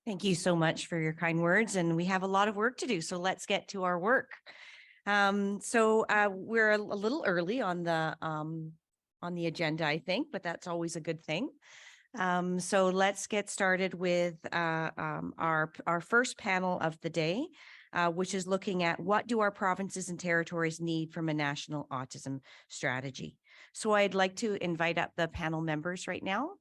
Thank you so much for your kind words, and we have a lot of work to do, so let's get to our work. We're a little early on the agenda, I think, but that's always a good thing. So let's get started with our first panel of the day, which is looking at what do our provinces and territories need from a national autism strategy. So I'd like to invite up the panel members right now,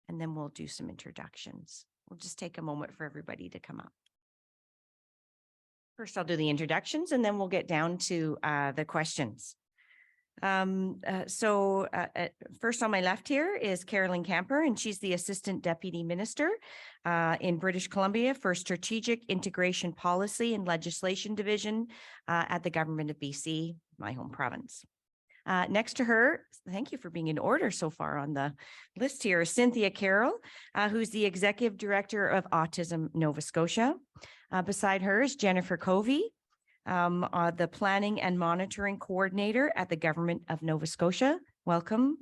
and then we'll do some introductions. We'll just take a moment for everybody to come up. First, I'll do the introductions, and then we'll get down to the questions. First on my left here is Carolyn Kamper, and she's the Assistant Deputy Minister in British Columbia for Strategic Integration Policy and Legislation Division at the Government of BC, my home province. Next to her, thank you for being in order so far on the list here, is Cynthia Carroll, who's the Executive Director of Autism Nova Scotia. Beside her is Jennifer Covey, the Planning and Monitoring Coordinator at the Government of Nova Scotia. Welcome.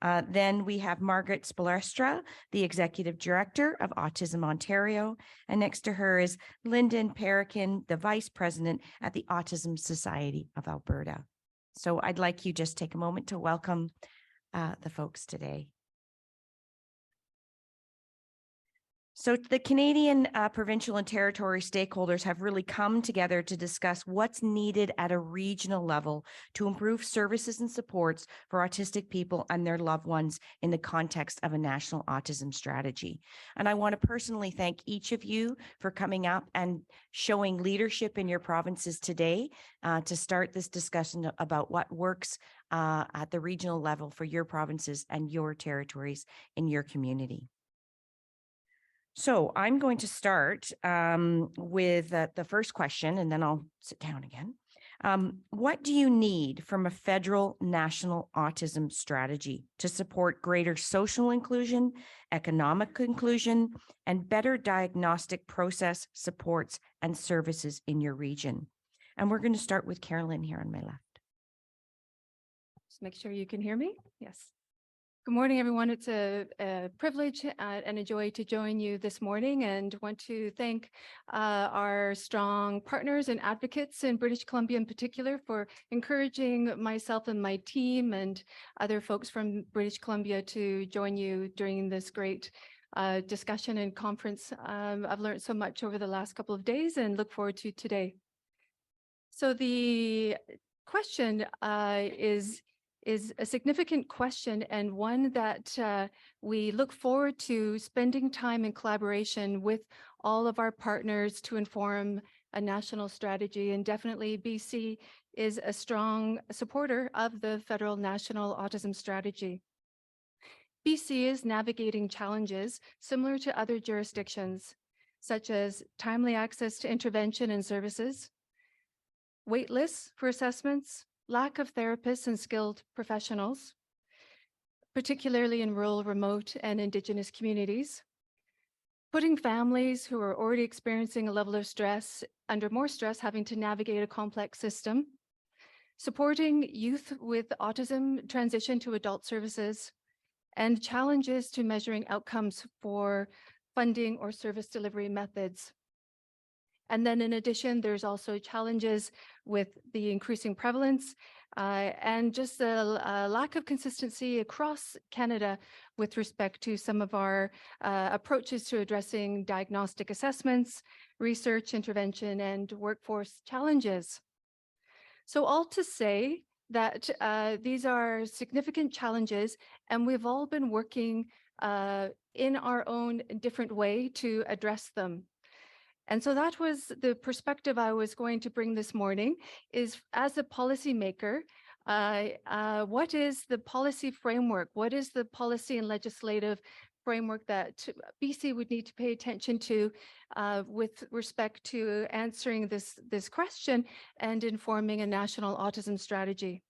Then we have Margaret Spolestra, the Executive Director of Autism Ontario. And next to her is Lyndon Perikin, the Vice President at the Autism Society of Alberta. So I'd like you just take a moment to welcome the folks today. So the Canadian provincial and territory stakeholders have really come together to discuss what's needed at a regional level to improve services and supports for autistic people and their loved ones in the context of a national autism strategy. And I want to personally thank each of you for coming up and showing leadership in your provinces today to start this discussion about what works at the regional level for your provinces and your territories in your community. So I'm going to start with the first question, and then I'll sit down again. What do you need from a federal national autism strategy to support greater social inclusion, economic inclusion, and better diagnostic process supports and services in your region? And we're going to start with Carolyn here on my left. Just make sure you can hear me. Yes. Good morning, everyone. It's a privilege and a joy to join you this morning, and want to thank our strong partners and advocates in British Columbia in particular for encouraging myself and my team and other folks from British Columbia to join you during this great discussion and conference. I've learned so much over the last couple of days and look forward to today. So the question is a significant question, and one that we look forward to spending time in collaboration with all of our partners to inform a national strategy. And definitely BC is a strong supporter of the federal national autism strategy. BC is navigating challenges similar to other jurisdictions, such as timely access to intervention and services, wait lists for assessments, lack of therapists and skilled professionals, particularly in rural, remote, and Indigenous communities, putting families who are already experiencing a level of stress under more stress, having to navigate a complex system, supporting youth with autism transition to adult services, and challenges to measuring outcomes for funding or service delivery methods. And then in addition, there's also challenges with the increasing prevalence and just the lack of consistency across Canada with respect to some of our approaches to addressing diagnostic assessments, research, intervention, and workforce challenges. So all to say that these are significant challenges, and we've all been working in our own different way to address them. And so that was the perspective I was going to bring this morning, is as a policymaker, what is the policy framework? What is the policy and legislative framework that BC would need to pay attention to with respect to answering this question and informing a national autism strategy?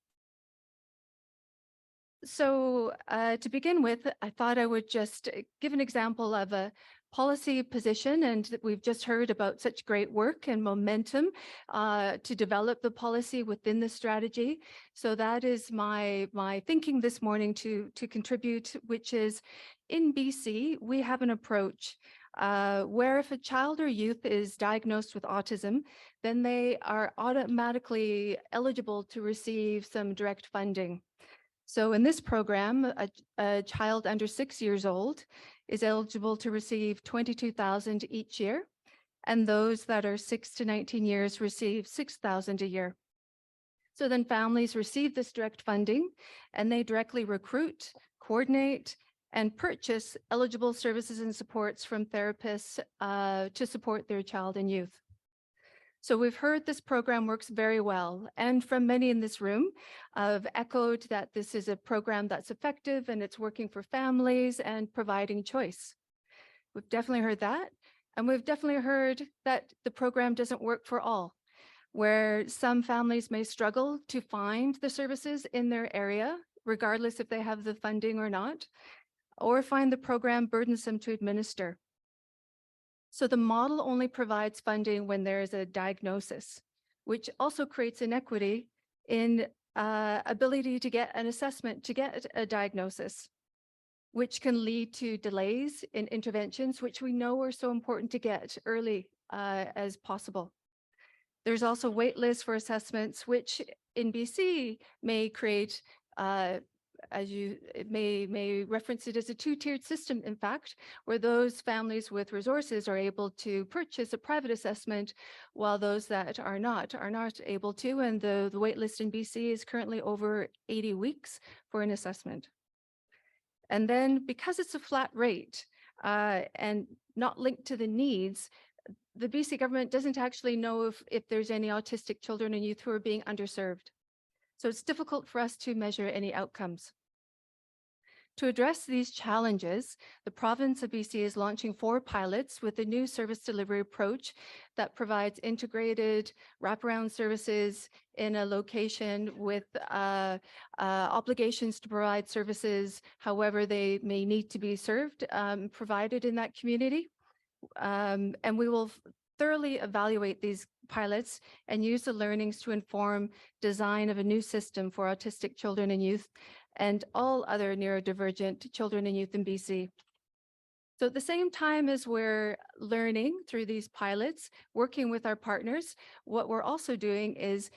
So to begin with, I thought I would just give an example of a policy position, and we've just heard about such great work and momentum to develop the policy within the strategy. So that is my thinking this morning to contribute, which is in BC, we have an approach where if a child or youth is diagnosed with autism, then they are automatically eligible to receive some direct funding. So in this program, a child under 6 years old is eligible to receive $22,000 each year, and those that are 6 to 19 years receive $6,000 a year. So then families receive this direct funding, and they directly recruit, coordinate, and purchase eligible services and supports from therapists to support their child and youth. So we've heard this program works very well, and from many in this room have echoed that this is a program that's effective and it's working for families and providing choice. We've definitely heard that, and we've definitely heard that the program doesn't work for all, where some families may struggle to find the services in their area, regardless if they have the funding or not, or find the program burdensome to administer. So the model only provides funding when there is a diagnosis, which also creates inequity in ability to get an assessment, to get a diagnosis, which can lead to delays in interventions, which we know are so important to get early as possible. There's also wait lists for assessments, which in BC may create as you may reference it as a two-tiered system, in fact, where those families with resources are able to purchase a private assessment, while those that are not able to. And the wait list in BC is currently over 80 weeks for an assessment. And then because it's a flat rate and not linked to the needs, the BC government doesn't actually know if there's any autistic children and youth who are being underserved. So it's difficult for us to measure any outcomes. To address these challenges, the province of BC is launching 4 pilots with a new service delivery approach that provides integrated wraparound services in a location with obligations to provide services however they may need to be served, provided in that community. And we will thoroughly evaluate these pilots and use the learnings to inform design of a new system for autistic children and youth and all other neurodivergent children and youth in BC. So at the same time as we're learning through these pilots, working with our partners, what we're also doing is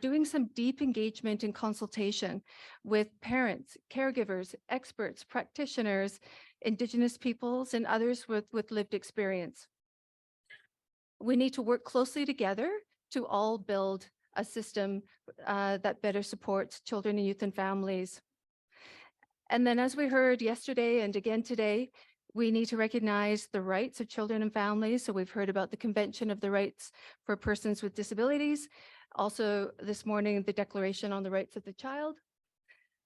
doing some deep engagement and consultation with parents, caregivers, experts, practitioners, Indigenous peoples, and others with lived experience. We need to work closely together to all build a system that better supports children and youth and families. And then as we heard yesterday and again today, we need to recognize the rights of children and families. So we've heard about the Convention of the Rights for Persons with Disabilities. Also this morning, the Declaration on the Rights of the Child.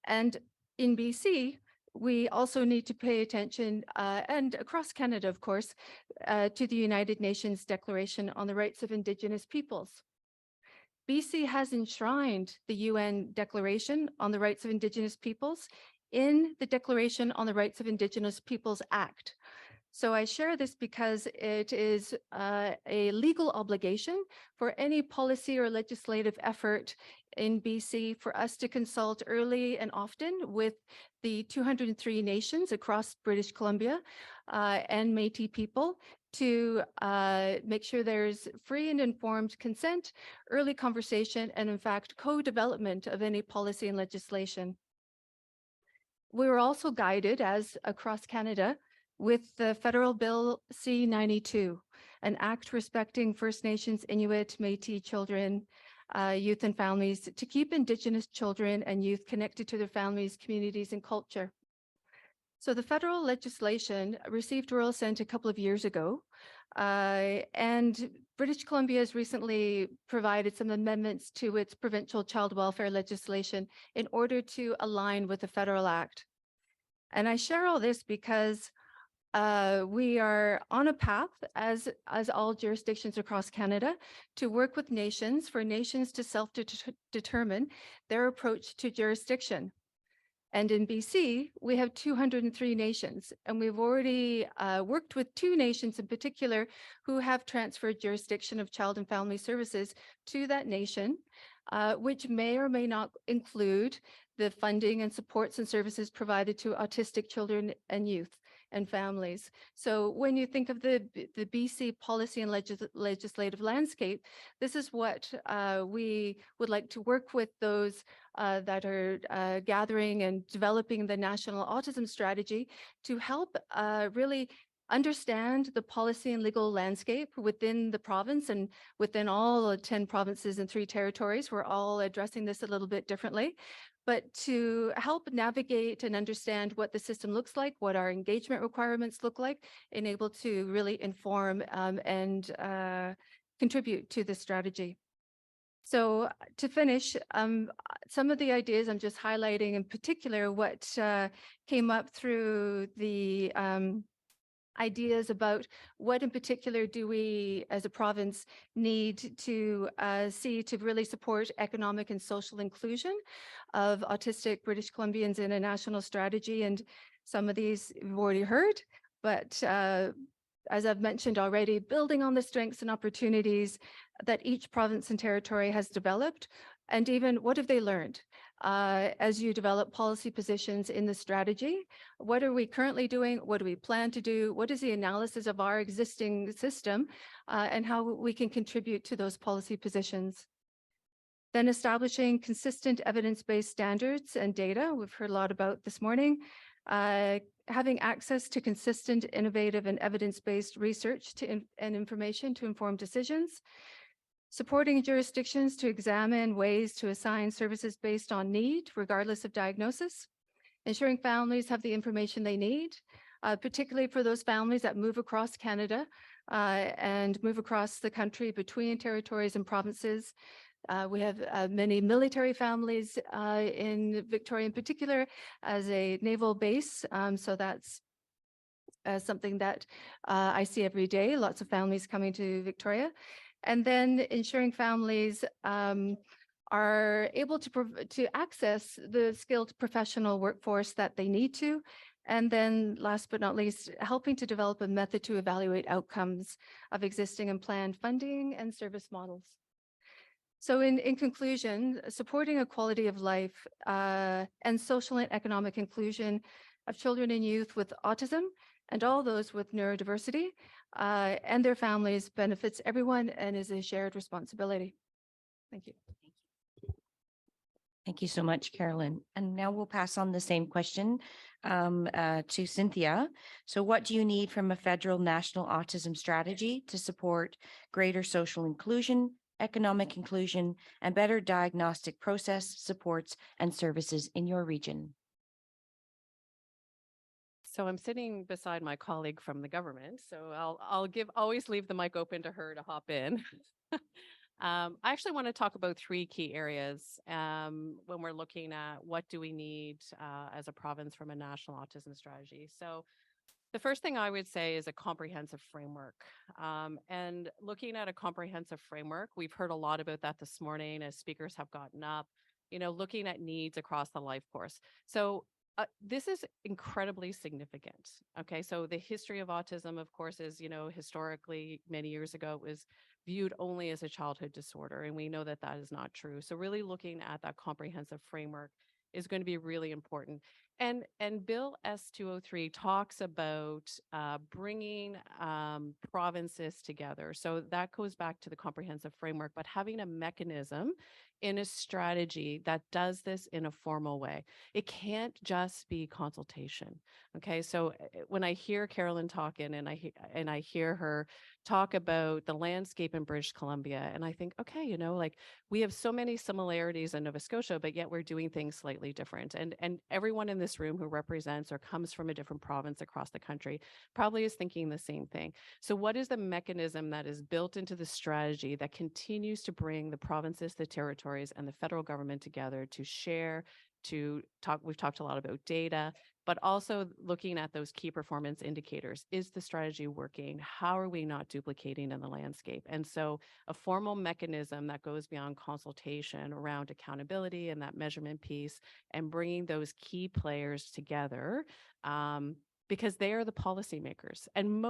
And in BC, we also need to pay attention, and across Canada, of course, to the United Nations Declaration on the Rights of Indigenous Peoples. BC has enshrined the UN Declaration on the Rights of Indigenous Peoples in the Declaration on the Rights of Indigenous Peoples Act. So I share this because it is a legal obligation for any policy or legislative effort in BC for us to consult early and often with the 203 nations across British Columbia and Métis people to make sure there's free and informed consent, early conversation, and in fact, co-development of any policy and legislation. We were also guided, as across Canada, with the federal bill C-92, an act respecting First Nations, Inuit, Métis children, youth and families to keep Indigenous children and youth connected to their families, communities, and culture. So the federal legislation received royal assent a couple of years ago, and British Columbia has recently provided some amendments to its provincial child welfare legislation in order to align with the federal act. And I share all this because we are on a path, as all jurisdictions across Canada, to work with nations for nations to self-determine their approach to jurisdiction. And in BC, we have 203 nations, and we've already worked with 2 nations in particular who have transferred jurisdiction of child and family services to that nation, which may or may not include the funding and supports and services provided to autistic children and youth. and families. So when you think of the BC policy and legislative landscape, this is what we would like to work with those that are gathering and developing the National Autism Strategy to help really understand the policy and legal landscape within the province and within all 10 provinces and 3 territories. We're all addressing this a little bit differently, but to help navigate and understand what the system looks like, what our engagement requirements look like, and able to really inform and contribute to the strategy. So to finish, some of the ideas I'm just highlighting in particular what came up through the ideas about what in particular do we as a province need to see to really support economic and social inclusion of autistic British Columbians in a national strategy. And some of these we've already heard, but as I've mentioned already, building on the strengths and opportunities that each province and territory has developed, and even what have they learned as you develop policy positions in the strategy? What are we currently doing? What do we plan to do? What is the analysis of our existing system and how we can contribute to those policy positions? Then establishing consistent evidence-based standards and data, we've heard a lot about this morning. Having access to consistent, innovative, and evidence-based research and information to inform decisions. Supporting jurisdictions to examine ways to assign services based on need, regardless of diagnosis. Ensuring families have the information they need, particularly for those families that move across Canada and move across the country between territories and provinces. We have many military families in Victoria in particular as a naval base. So that's something that I see every day, lots of families coming to Victoria. And then ensuring families are able to access the skilled professional workforce that they need to. And then last but not least, helping to develop a method to evaluate outcomes of existing and planned funding and service models. So in conclusion, supporting a quality of life and social and economic inclusion of children and youth with autism and all those with neurodiversity and their families benefits everyone and is a shared responsibility. Thank you. Thank you so much, Carolyn. And now we'll pass on the same question to Cynthia. So what do you need from a federal national autism strategy to support greater social inclusion, economic inclusion, and better diagnostic process supports and services in your region? So I'm sitting beside my colleague from the government, so I'll always leave the mic open to her to hop in. I actually want to talk about 3 key areas when we're looking at what do we need as a province from a national autism strategy. So the first thing I would say is a comprehensive framework. And looking at a comprehensive framework, we've heard a lot about that this morning as speakers have gotten up, looking at needs across the life course. So this is incredibly significant. Okay, so the history of autism, of course, is, historically, many years ago, it was viewed only as a childhood disorder. And we know that that is not true. So really looking at that comprehensive framework is going to be really important. And Bill S203 talks about bringing provinces together. So that goes back to the comprehensive framework, but having a mechanism in a strategy that does this in a formal way. It can't just be consultation. Okay, so when I hear Carolyn talking and I hear her talk about the landscape in British Columbia, and I think, okay, like we have so many similarities in Nova Scotia, but yet we're doing things slightly different. And everyone in this room who represents or comes from a different province across the country probably is thinking the same thing. So what is the mechanism that is built into the strategy that continues to bring the provinces, the territories, and the federal government together to share, to talk? We've talked a lot about data, but also looking at those key performance indicators. Is the strategy working? How are we not duplicating in the landscape? And so a formal mechanism that goes beyond consultation around accountability and that measurement piece and bringing those key players together because they are the policymakers. And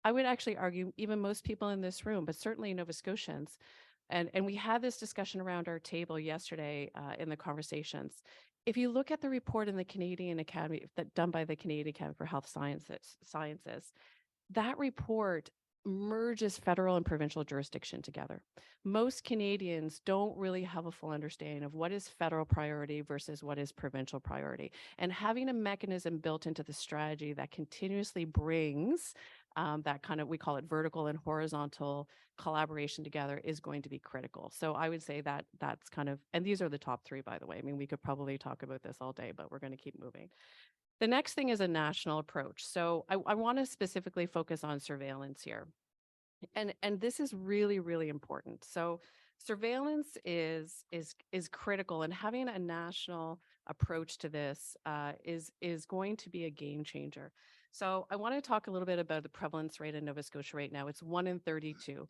I would actually argue, even most people in this room, but certainly Nova Scotians, and we had this discussion around our table yesterday in the conversations, if you look at the report in the Canadian Academy that done by the Canadian Academy for Health Sciences, that report merges federal and provincial jurisdiction together. Most Canadians don't really have a full understanding of what is federal priority versus what is provincial priority. And having a mechanism built into the strategy that continuously brings that kind of, we call it vertical and horizontal collaboration together is going to be critical. So I would say that that's kind of, and these are the top three, by the way. I mean, we could probably talk about this all day, but we're going to keep moving. The next thing is a national approach. So I want to specifically focus on surveillance here. And this is really, really important. So surveillance is critical, and having a national approach to this is going to be a game changer. So I want to talk a little bit about the prevalence rate in Nova Scotia right now. It's 1 in 32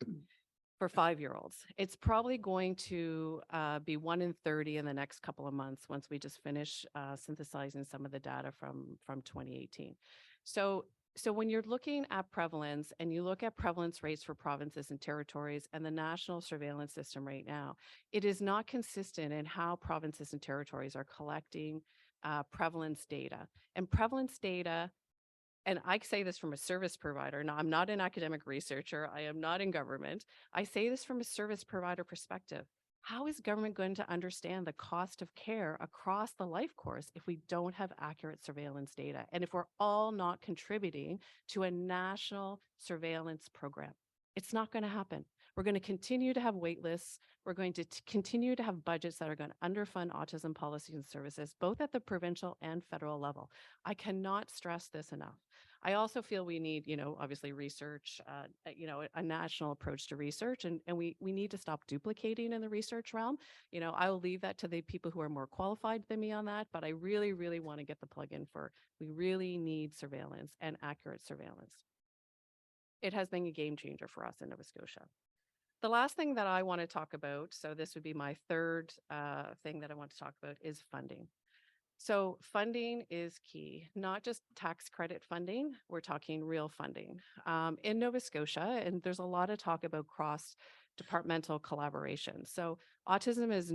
for 5-year-olds. It's probably going to be 1 in 30 in the next couple of months once we just finish synthesizing some of the data from 2018. So when you're looking at prevalence and you look at prevalence rates for provinces and territories and the national surveillance system right now, it is not consistent in how provinces and territories are collecting prevalence data. And prevalence data, and I say this from a service provider. Now, I'm not an academic researcher. I am not in government. I say this from a service provider perspective. How is government going to understand the cost of care across the life course if we don't have accurate surveillance data? And if we're all not contributing to a national surveillance program? It's not going to happen. We're going to continue to have wait lists. We're going to continue to have budgets that are going to underfund autism policies and services, both at the provincial and federal level. I cannot stress this enough. I also feel we need, obviously research, a national approach to research, and we need to stop duplicating in the research realm. I will leave that to the people who are more qualified than me on that, but I really, really want to get the plug in for, we really need surveillance and accurate surveillance. It has been a game changer for us in Nova Scotia. The last thing that I want to talk about, so this would be my third thing that I want to talk about, is funding. So funding is key, not just tax credit funding, we're talking real funding. In Nova Scotia, and there's a lot of talk about cross-departmental collaboration. So autism is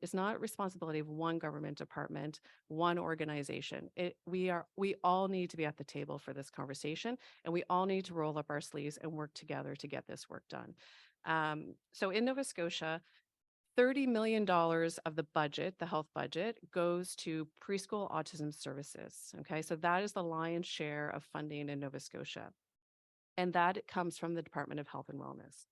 it's not responsibility of one government department, one organization. We all need to be at the table for this conversation, and we all need to roll up our sleeves and work together to get this work done. So in Nova Scotia, $30 million of the budget, the health budget, goes to preschool autism services. Okay, so that is the lion's share of funding in Nova Scotia. And that comes from the Department of Health and Wellness.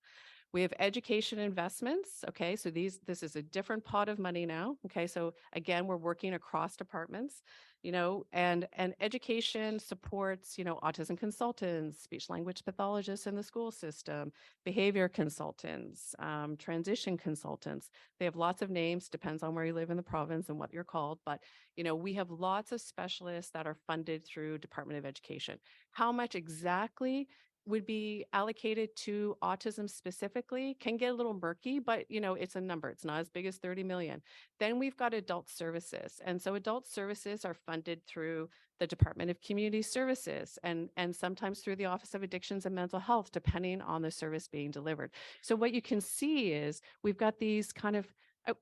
We have education investments. Okay, so this is a different pot of money now. Okay, so again, we're working across departments, and education supports, autism consultants, speech language pathologists in the school system, behavior consultants, transition consultants. They have lots of names, depends on where you live in the province and what you're called. But, we have lots of specialists that are funded through Department of Education. How much exactly would be allocated to autism specifically can get a little murky, but it's a number. It's not as big as 30 million. Then we've got adult services. And so adult services are funded through the Department of Community Services and sometimes through the Office of Addictions and Mental Health, depending on the service being delivered. So what you can see is we've got these kind of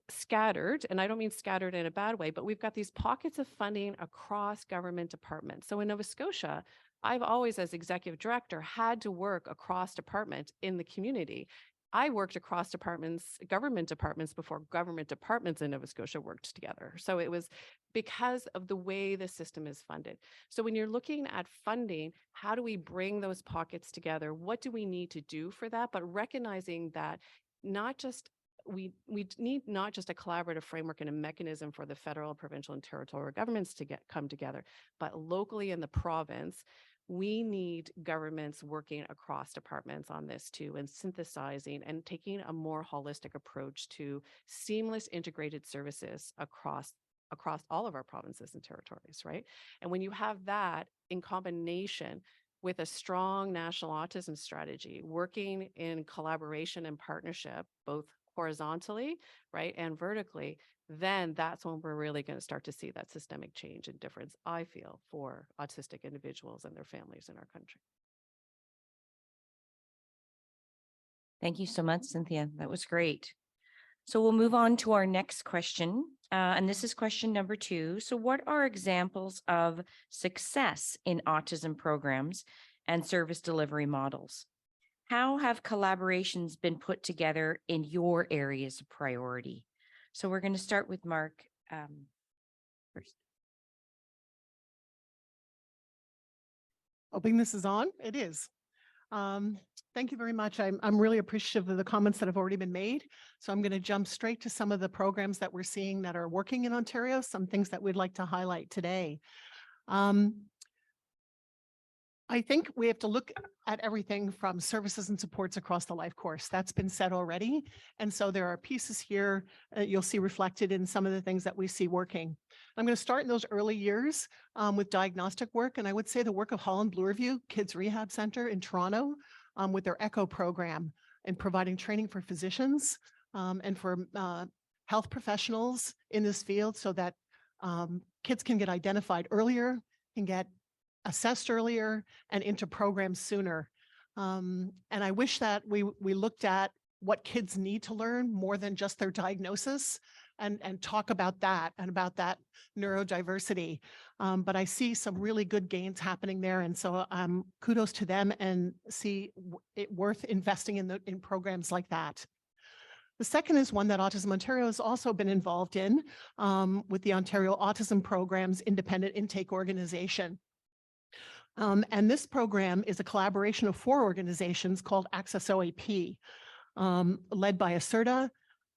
scattered, and I don't mean scattered in a bad way, but we've got these pockets of funding across government departments. So in Nova Scotia, I've always, as executive director, had to work across department in the community. I worked across departments, government departments, before government departments in Nova Scotia worked together. So it was because of the way the system is funded. So when you're looking at funding, how do we bring those pockets together? What do we need to do for that? But recognizing that we need not just a collaborative framework and a mechanism for the federal, provincial, and territorial governments to come together, but locally in the province, we need governments working across departments on this too, and synthesizing and taking a more holistic approach to seamless integrated services across all of our provinces and territories, right? And when you have that in combination with a strong national autism strategy, working in collaboration and partnership, both horizontally, right, and vertically, then that's when we're really going to start to see that systemic change and difference, I feel, for autistic individuals and their families in our country. Thank you so much, Cynthia. That was great. So we'll move on to our next question. And this is question number 2. So what are examples of success in autism programs and service delivery models? How have collaborations been put together in your areas of priority? So we're going to start with Mark first. Hoping this is on. It is. Thank you very much. I'm really appreciative of the comments that have already been made. So I'm going to jump straight to some of the programs that we're seeing that are working in Ontario, some things that we'd like to highlight today. I think we have to look at everything from services and supports across the life course. That's been said already. And so there are pieces here you'll see reflected in some of the things that we see working. I'm going to start in those early years with diagnostic work. And I would say the work of Holland Bloorview Kids Rehab Center in Toronto with their ECHO program and providing training for physicians and for health professionals in this field so that kids can get identified earlier, can get assessed earlier and into programs sooner. And I wish that we looked at what kids need to learn more than just their diagnosis and talk about that and about that neurodiversity. But I see some really good gains happening there. And so kudos to them and see it worth investing in programs like that. The second is one that Autism Ontario has also been involved in with the Ontario Autism Program's Independent Intake Organization. And this program is a collaboration of 4 organizations called Access OAP, led by CIRCA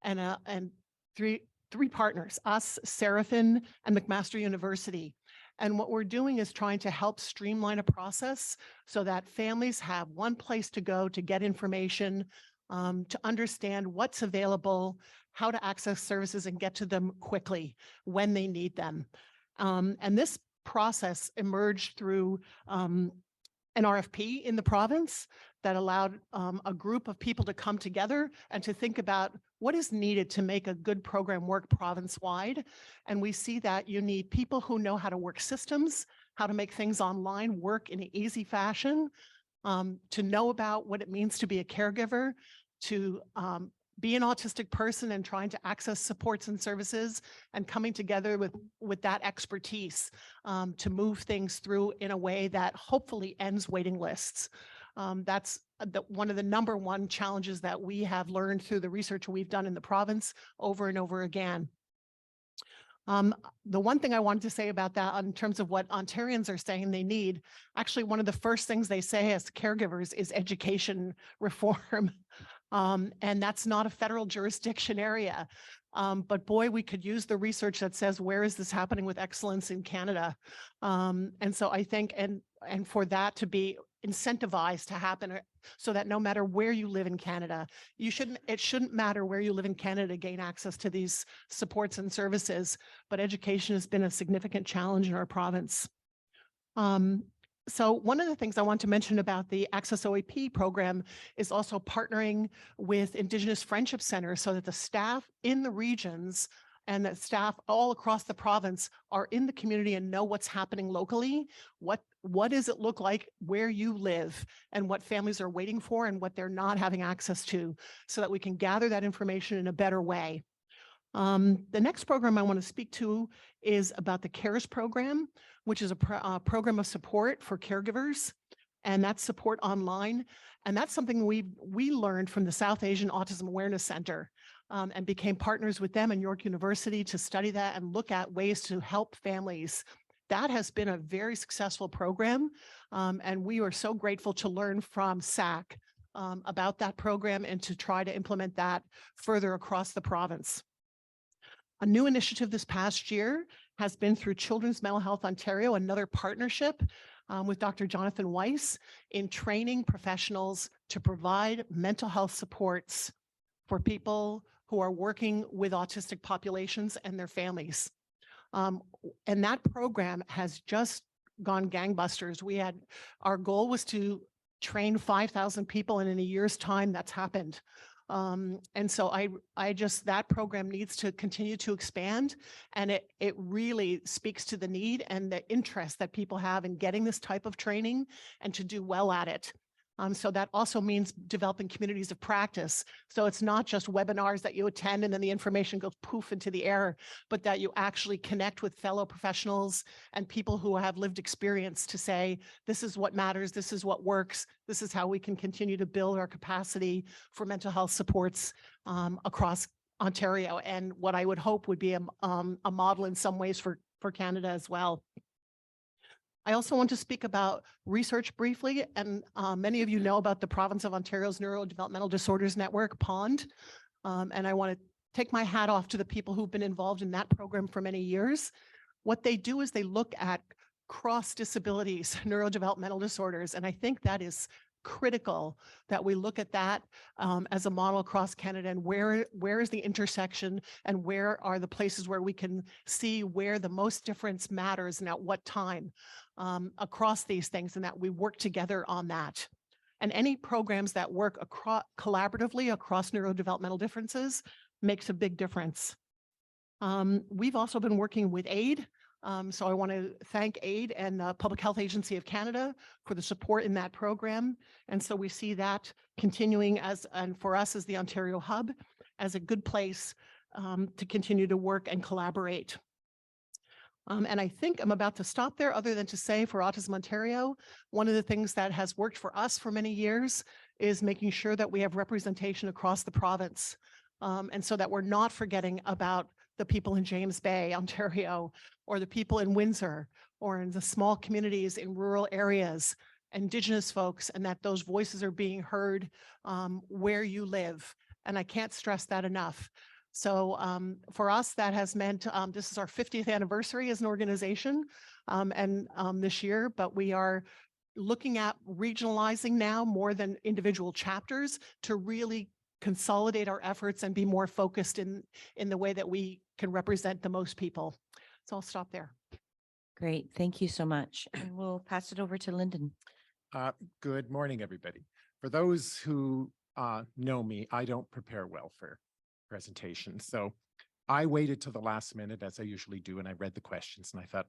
and three partners, us, Seraphin, and McMaster University. And what we're doing is trying to help streamline a process so that families have one place to go to get information, to understand what's available, how to access services and get to them quickly when they need them. And this process emerged through an RFP in the province that allowed a group of people to come together and to think about what is needed to make a good program work province-wide. And we see that you need people who know how to work systems, how to make things online work in an easy fashion, to know about what it means to be a caregiver, to be an autistic person and trying to access supports and services and coming together with that expertise to move things through in a way that hopefully ends waiting lists. That's one of the #1 challenges that we have learned through the research we've done in the province over and over again. The one thing I wanted to say about that in terms of what Ontarians are saying they need, actually one of the first things they say as caregivers is education reform. And that's not a federal jurisdiction area. But boy, we could use the research that says, where is this happening with excellence in Canada? And so I think, and for that to be incentivized to happen so that no matter where you live in Canada, it shouldn't matter where you live in Canada to gain access to these supports and services, but education has been a significant challenge in our province. So one of the things I want to mention about the Access OAP program is also partnering with Indigenous Friendship Centers so that the staff in the regions and the staff all across the province are in the community and know what's happening locally. What does it look like where you live and what families are waiting for and what they're not having access to so that we can gather that information in a better way. The next program I want to speak to is about the CARES program, which is a program of support for caregivers, and that's support online. And that's something we learned from the South Asian Autism Awareness Center and became partners with them and York University to study that and look at ways to help families. That has been a very successful program, and we are so grateful to learn from SAC about that program and to try to implement that further across the province. A new initiative this past year has been through Children's Mental Health Ontario, another partnership with Dr. Jonathan Weiss in training professionals to provide mental health supports for people who are working with autistic populations and their families. And that program has just gone gangbusters. Our goal was to train 5,000 people, and in a year's time, that's happened. And so that program needs to continue to expand, and it really speaks to the need and the interest that people have in getting this type of training and to do well at it. So that also means developing communities of practice. So it's not just webinars that you attend and then the information goes poof into the air, but that you actually connect with fellow professionals and people who have lived experience to say, this is what matters, this is what works, this is how we can continue to build our capacity for mental health supports across Ontario, and what I would hope would be a model in some ways for Canada as well. I also want to speak about research briefly, and many of you know about the Province of Ontario's Neurodevelopmental Disorders Network, POND, and I want to take my hat off to the people who've been involved in that program for many years. What they do is they look at cross disabilities, neurodevelopmental disorders, and I think that is critical that we look at that as a model across Canada, and where is the intersection and where are the places where we can see where the most difference matters and at what time across these things, and that we work together on that. And any programs that work collaboratively across neurodevelopmental differences makes a big difference. We've also been working with AID. So I want to thank AID and the Public Health Agency of Canada for the support in that program. And so we see that continuing and for us as the Ontario Hub, as a good place to continue to work and collaborate. And I think I'm about to stop there, other than to say for Autism Ontario, one of the things that has worked for us for many years is making sure that we have representation across the province. And so that we're not forgetting about the people in James Bay, Ontario, or the people in Windsor, or in the small communities in rural areas, Indigenous folks, and that those voices are being heard where you live. And I can't stress that enough. So for us, that has meant this is our 50th anniversary as an organization this year, but we are looking at regionalizing now more than individual chapters to really consolidate our efforts and be more focused in the way that we can represent the most people. So I'll stop there. Great. Thank you so much. And we'll pass it over to Lyndon. Good morning, everybody. For those who know me, I don't prepare well for presentations. So I waited till the last minute, as I usually do, and I read the questions, and I thought,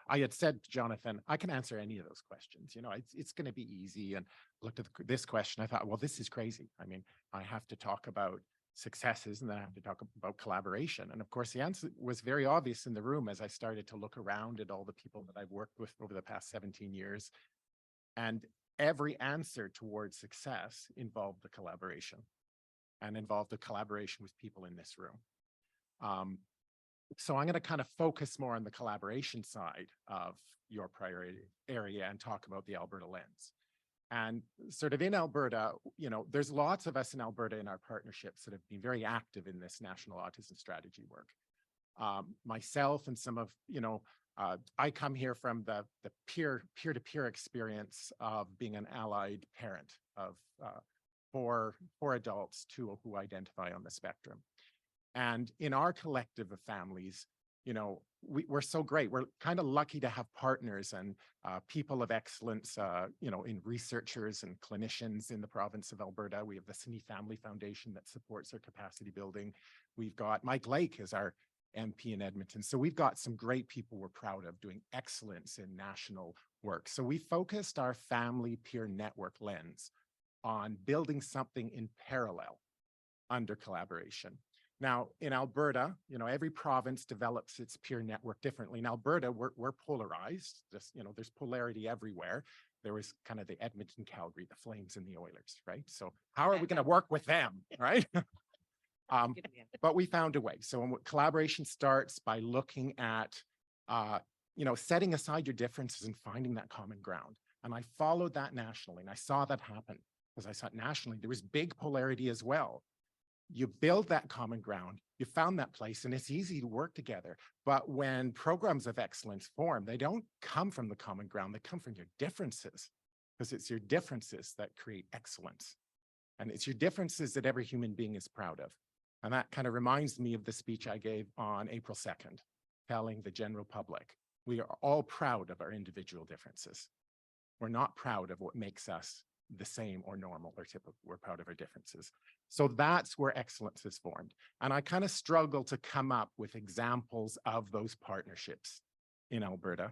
I had said to Jonathan, I can answer any of those questions. It's going to be easy. And looked at this question, I thought, well, this is crazy. I mean, I have to talk about successes, and then I have to talk about collaboration. And of course, the answer was very obvious in the room as I started to look around at all the people that I've worked with over the past 17 years. And every answer towards success involved the collaboration, and involved the collaboration with people in this room. So I'm going to kind of focus more on the collaboration side of your priority area and talk about the Alberta lens. And sort of in Alberta, there's lots of us in Alberta in our partnerships that have been very active in this National Autism Strategy work. Myself and some of, I come here from the peer-to-peer experience of being an allied parent of four adults, two who identify on the spectrum. And in our collective of families, we're so great. We're kind of lucky to have partners and people of excellence, in researchers and clinicians in the province of Alberta. We have the Cine Family Foundation that supports our capacity building. We've got Mike Lake as our MP in Edmonton. So we've got some great people we're proud of doing excellence in national work. So we focused our family peer network lens on building something in parallel under collaboration. Now, in Alberta, every province develops its peer network differently. In Alberta, we're polarized. There's polarity everywhere. There was kind of the Edmonton, Calgary, the Flames and the Oilers, right? So how are we going to work with them, right? But we found a way. So when collaboration starts by looking at, setting aside your differences and finding that common ground. And I followed that nationally, and I saw that happen because I saw it nationally. There was big polarity as well. You build that common ground, you found that place, and it's easy to work together. But when programs of excellence form, they don't come from the common ground, they come from your differences, because it's your differences that create excellence. And it's your differences that every human being is proud of. And that kind of reminds me of the speech I gave on April 2nd, telling the general public, we are all proud of our individual differences. We're not proud of what makes us the same or normal or typical. We're proud of our differences. So that's where excellence is formed. And I kind of struggle to come up with examples of those partnerships in Alberta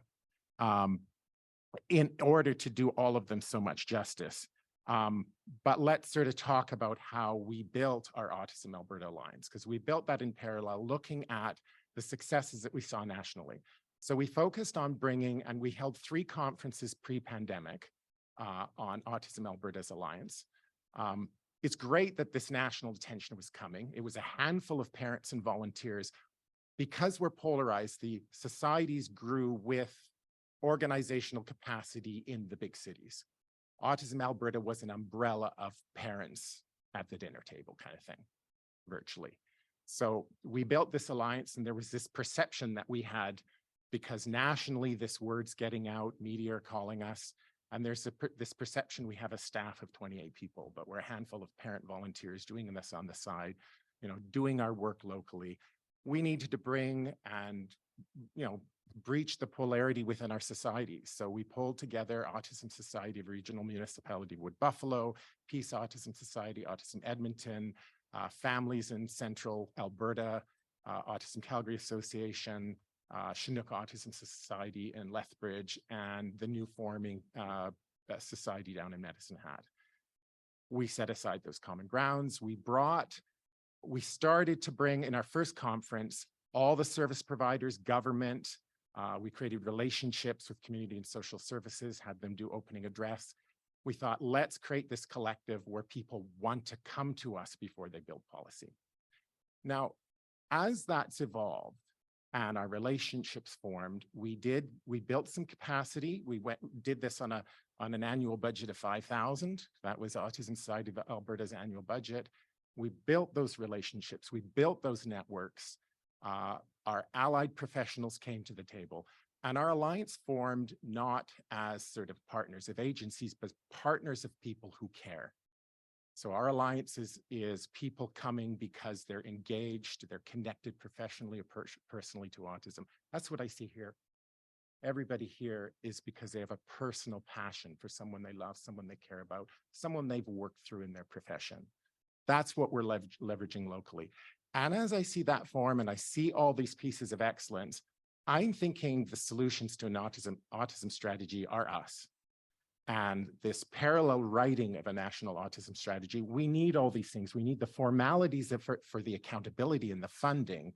in order to do all of them so much justice. But let's sort of talk about how we built our Autism Alberta Alliance, because we built that in parallel, looking at the successes that we saw nationally. So we focused on bringing, and we held 3 conferences pre-pandemic on Autism Alberta's Alliance. It's great that this national attention was coming. It was a handful of parents and volunteers. Because we're polarized, the societies grew with organizational capacity in the big cities. Autism Alberta was an umbrella of parents at the dinner table kind of thing, virtually. So we built this alliance, and there was this perception that we had, because nationally this word's getting out, media are calling us, and there's this perception we have a staff of 28 people, but we're a handful of parent volunteers doing this on the side, doing our work locally. We needed to bring and, breach the polarity within our society. So we pulled together Autism Society of Regional Municipality Wood Buffalo, Peace Autism Society, Autism Edmonton, Families in Central Alberta, Autism Calgary Association, Chinook Autism Society in Lethbridge, and the new forming society down in Medicine Hat. We set aside those common grounds. We started to bring in our first conference all the service providers, government. We created relationships with community and social services, had them do opening address. We thought, let's create this collective where people want to come to us before they build policy. Now, as that's evolved and our relationships formed, we built some capacity. We did this on an annual budget of 5,000. That was Autism Society of Alberta's annual budget. We built those relationships. We built those networks. Our allied professionals came to the table, and our alliance formed not as sort of partners of agencies, but partners of people who care. So our alliance is people coming because they're engaged, they're connected professionally or personally to autism. That's what I see here. Everybody here is because they have a personal passion for someone they love, someone they care about, someone they've worked through in their profession. That's what we're leveraging locally. And as I see that form and I see all these pieces of excellence, I'm thinking the solutions to an autism strategy are us. And this parallel writing of a national autism strategy, we need all these things. We need the formalities for the accountability and the funding,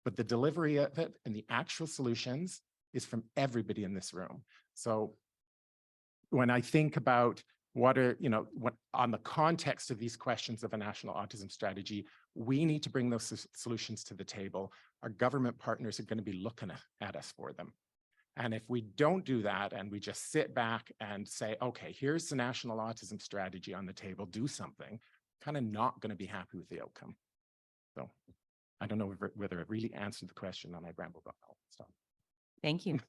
but the delivery of it and the actual solutions is from everybody in this room. So when I think about what on the context of these questions of a national autism strategy, we need to bring those solutions to the table. Our government partners are going to be looking at us for them. And if we don't do that and we just sit back and say, okay, here's the national autism strategy on the table, do something, kind of not going to be happy with the outcome. So I don't know whether it really answered the question, and I rambled on. I'll stop. Thank you.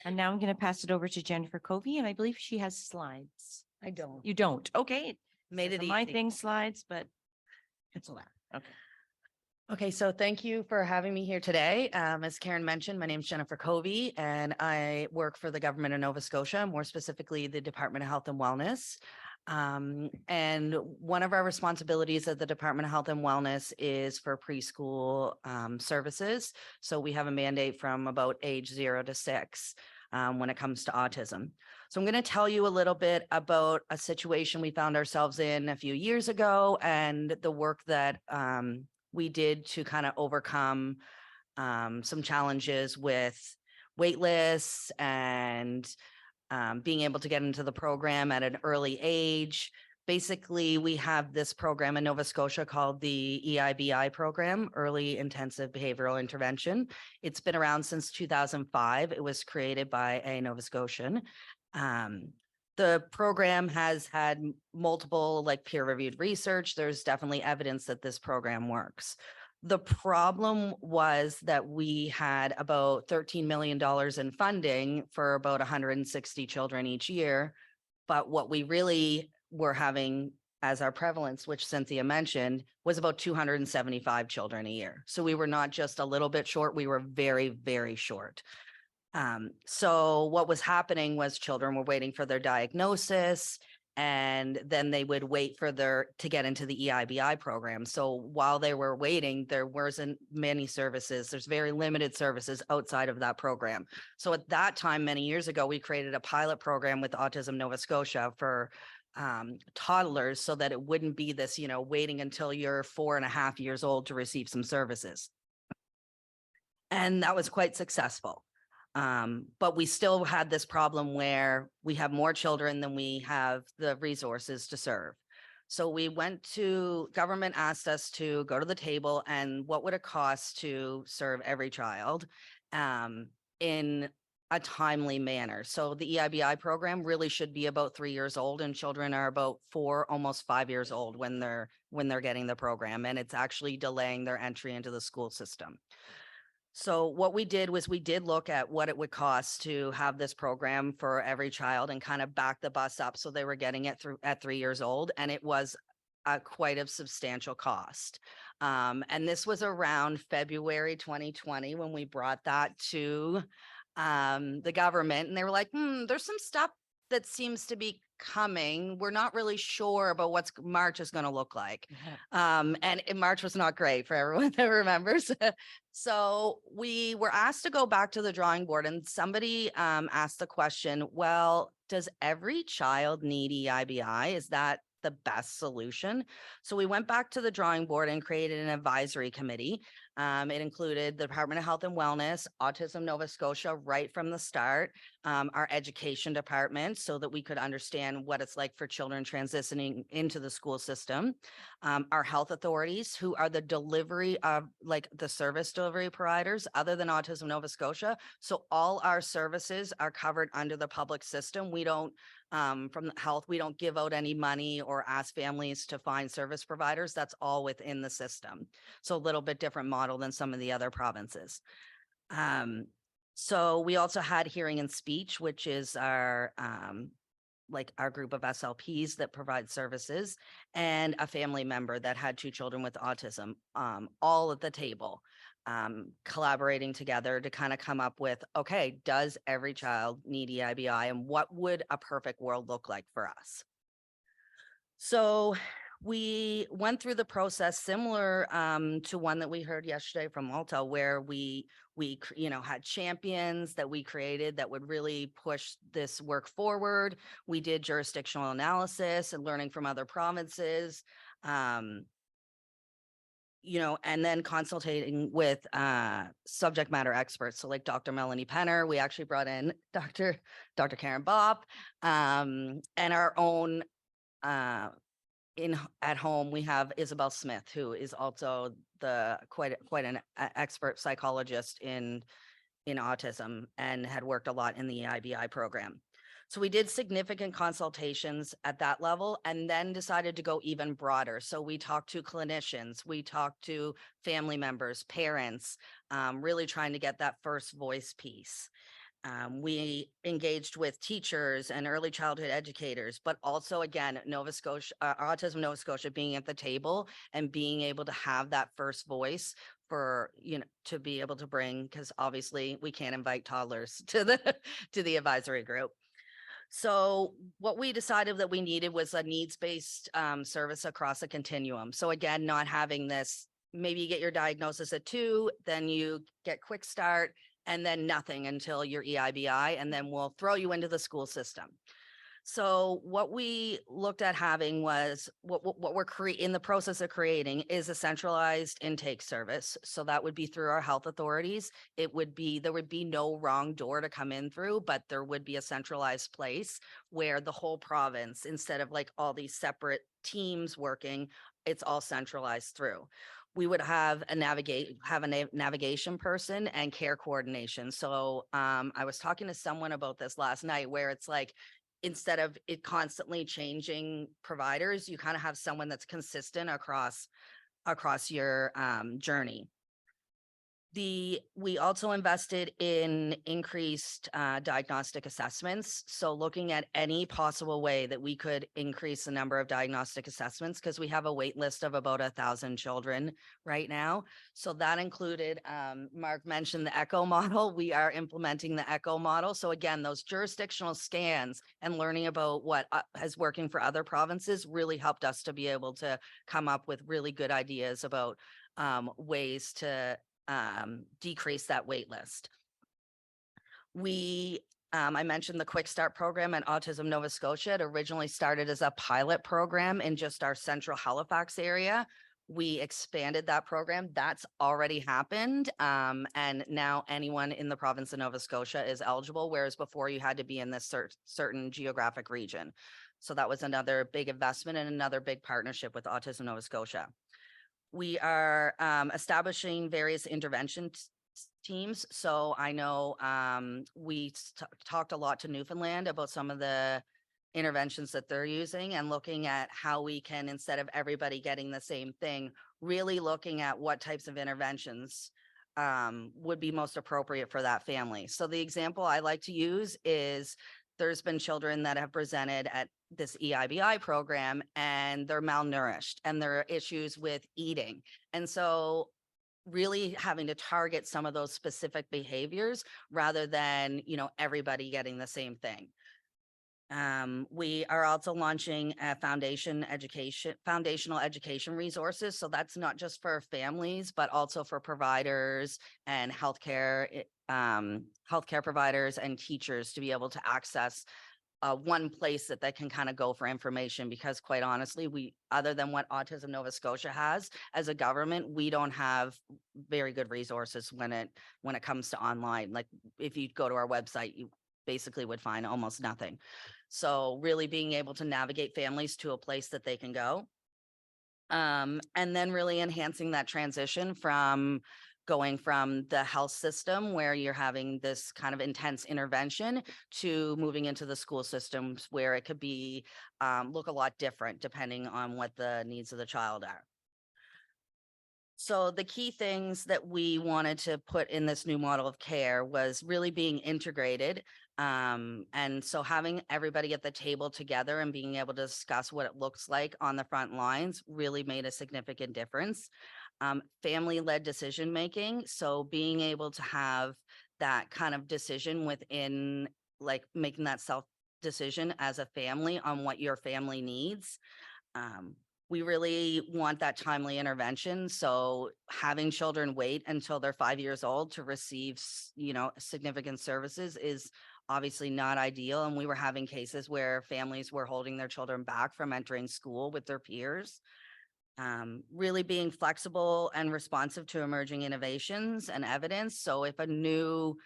And now I'm going to pass it over to Jennifer Covey, and I believe she has slides. I don't. You don't? Okay. Made Says it on my easy. thing slides, but it's allowed. Okay. Okay, so thank you for having me here today. As Karen mentioned, my name is Jennifer Covey, and I work for the government of Nova Scotia, more specifically the Department of Health and Wellness. And one of our responsibilities at the Department of Health and Wellness is for preschool services. So we have a mandate from about age 0 to 6 when it comes to autism. So I'm going to tell you a little bit about a situation we found ourselves in a few years ago and the work that we did to kind of overcome some challenges with wait lists and being able to get into the program at an early age. Basically, we have this program in Nova Scotia called the EIBI program, Early Intensive Behavioral Intervention. It's been around since 2005. It was created by a Nova Scotian. The program has had multiple peer-reviewed research. There's definitely evidence that this program works. The problem was that we had about $13 million in funding for about 160 children each year. But what we really were having as our prevalence, which Cynthia mentioned, was about 275 children a year. So we were not just a little bit short, we were very, very short. So what was happening was children were waiting for their diagnosis, and then they would wait to get into the EIBI program. So while they were waiting, there wasn't many services. There's very limited services outside of that program. So at that time, many years ago, we created a pilot program with Autism Nova Scotia for toddlers so that it wouldn't be this, waiting until you're 4.5 years old to receive some services. And that was quite successful. But we still had this problem where we have more children than we have the resources to serve. So we went to government, asked us to go to the table and what would it cost to serve every child in a timely manner. So the EIBI program really should be about 3 years old, and children are about 4, almost 5 years old when they're getting the program, and it's actually delaying their entry into the school system. So what we did was we did look at what it would cost to have this program for every child and kind of back the bus up so they were getting it through at 3 years old. And it was quite a substantial cost. And this was around February 2020 when we brought that to the government, and they were like, there's some stuff that seems to be coming. We're not really sure about what's March is going to look like. And March was not great for everyone that remembers. So we were asked to go back to the drawing board, and somebody asked the question, well, does every child need EIBI? Is that the best solution? So we went back to the drawing board and created an advisory committee. It included the Department of Health and Wellness, Autism Nova Scotia right from the start, our education department, so that we could understand what it's like for children transitioning into the school system, our health authorities, who are the delivery of the service delivery providers other than Autism Nova Scotia. So all our services are covered under the public system. We don't from the health, we don't give out any money or ask families to find service providers. That's all within the system. So a little bit different model than some of the other provinces. So we also had hearing and speech, which is our our group of SLPs that provide services, and a family member that had 2 children with autism, all at the table, collaborating together to kind of come up with, okay, does every child need EIBI, and what would a perfect world look like for us? So we went through the process similar to one that we heard yesterday from Malta, where we had champions that we created that would really push this work forward. We did jurisdictional analysis and learning from other provinces, and then consultating with subject matter experts. So like Dr. Melanie Penner, we actually brought in Dr. Karen Bopp, and our own at home, we have Isabel Smith, who is also quite an expert psychologist in autism and had worked a lot in the EIBI program. So we did significant consultations at that level, and then decided to go even broader. So we talked to clinicians, we talked to family members, parents, really trying to get that first voice piece. We engaged with teachers and early childhood educators, but also, again, Nova Scotia, Autism Nova Scotia being at the table and being able to have that first voice for, to be able to bring, because obviously we can't invite toddlers to the advisory group. So what we decided that we needed was a needs-based service across a continuum. So again, not having this, maybe you get your diagnosis at 2, then you get quick start, and then nothing until your EIBI, and then we'll throw you into the school system. So what we looked at having was what we're in the process of creating is a centralized intake service. So that would be through our health authorities. There would be no wrong door to come in through, but there would be a centralized place where the whole province, instead of all these separate teams working, it's all centralized through. We would have a navigation person and care coordination. So I was talking to someone about this last night, where it's instead of it constantly changing providers, you kind of have someone that's consistent across your journey. We also invested in increased diagnostic assessments. So looking at any possible way that we could increase the number of diagnostic assessments, because we have a wait list of about 1,000 children right now. So that included, Mark mentioned the ECHO model. We are implementing the ECHO model. So again, those jurisdictional scans and learning about what is working for other provinces really helped us to be able to come up with really good ideas about ways to decrease that wait list. We I mentioned the Quick Start program at Autism Nova Scotia. It originally started as a pilot program in just our central Halifax area. We expanded that program. That's already happened. And now anyone in the province of Nova Scotia is eligible, whereas before you had to be in this certain geographic region. So that was another big investment and another big partnership with Autism Nova Scotia. We are establishing various intervention teams. So I know we talked a lot to Newfoundland about some of the interventions that they're using and looking at how we can, instead of everybody getting the same thing, really looking at what types of interventions would be most appropriate for that family. So the example I like to use is there's been children that have presented at this EIBI program and they're malnourished and there are issues with eating. And so really having to target some of those specific behaviors rather than, everybody getting the same thing. We are also launching a foundational education resources. So that's not just for families, but also for providers and healthcare providers and teachers to be able to access one place that they can kind of go for information, because quite honestly, other than what Autism Nova Scotia has as a government, we don't have very good resources when it comes to online. Like if you go to our website, you basically would find almost nothing. So really being able to navigate families to a place that they can go. And then really enhancing that transition from going from the health system where you're having this kind of intense intervention to moving into the school systems where it could be look a lot different depending on what the needs of the child are. So the key things that we wanted to put in this new model of care was really being integrated. And so having everybody at the table together and being able to discuss what it looks like on the front lines really made a significant difference. Family-led decision-making. So being able to have that kind of decision within, like making that self-decision as a family on what your family needs. We really want that timely intervention. So having children wait until they're 5 years old to receive, significant services is obviously not ideal. And we were having cases where families were holding their children back from entering school with their peers. Really being flexible and responsive to emerging innovations and evidence. So if a new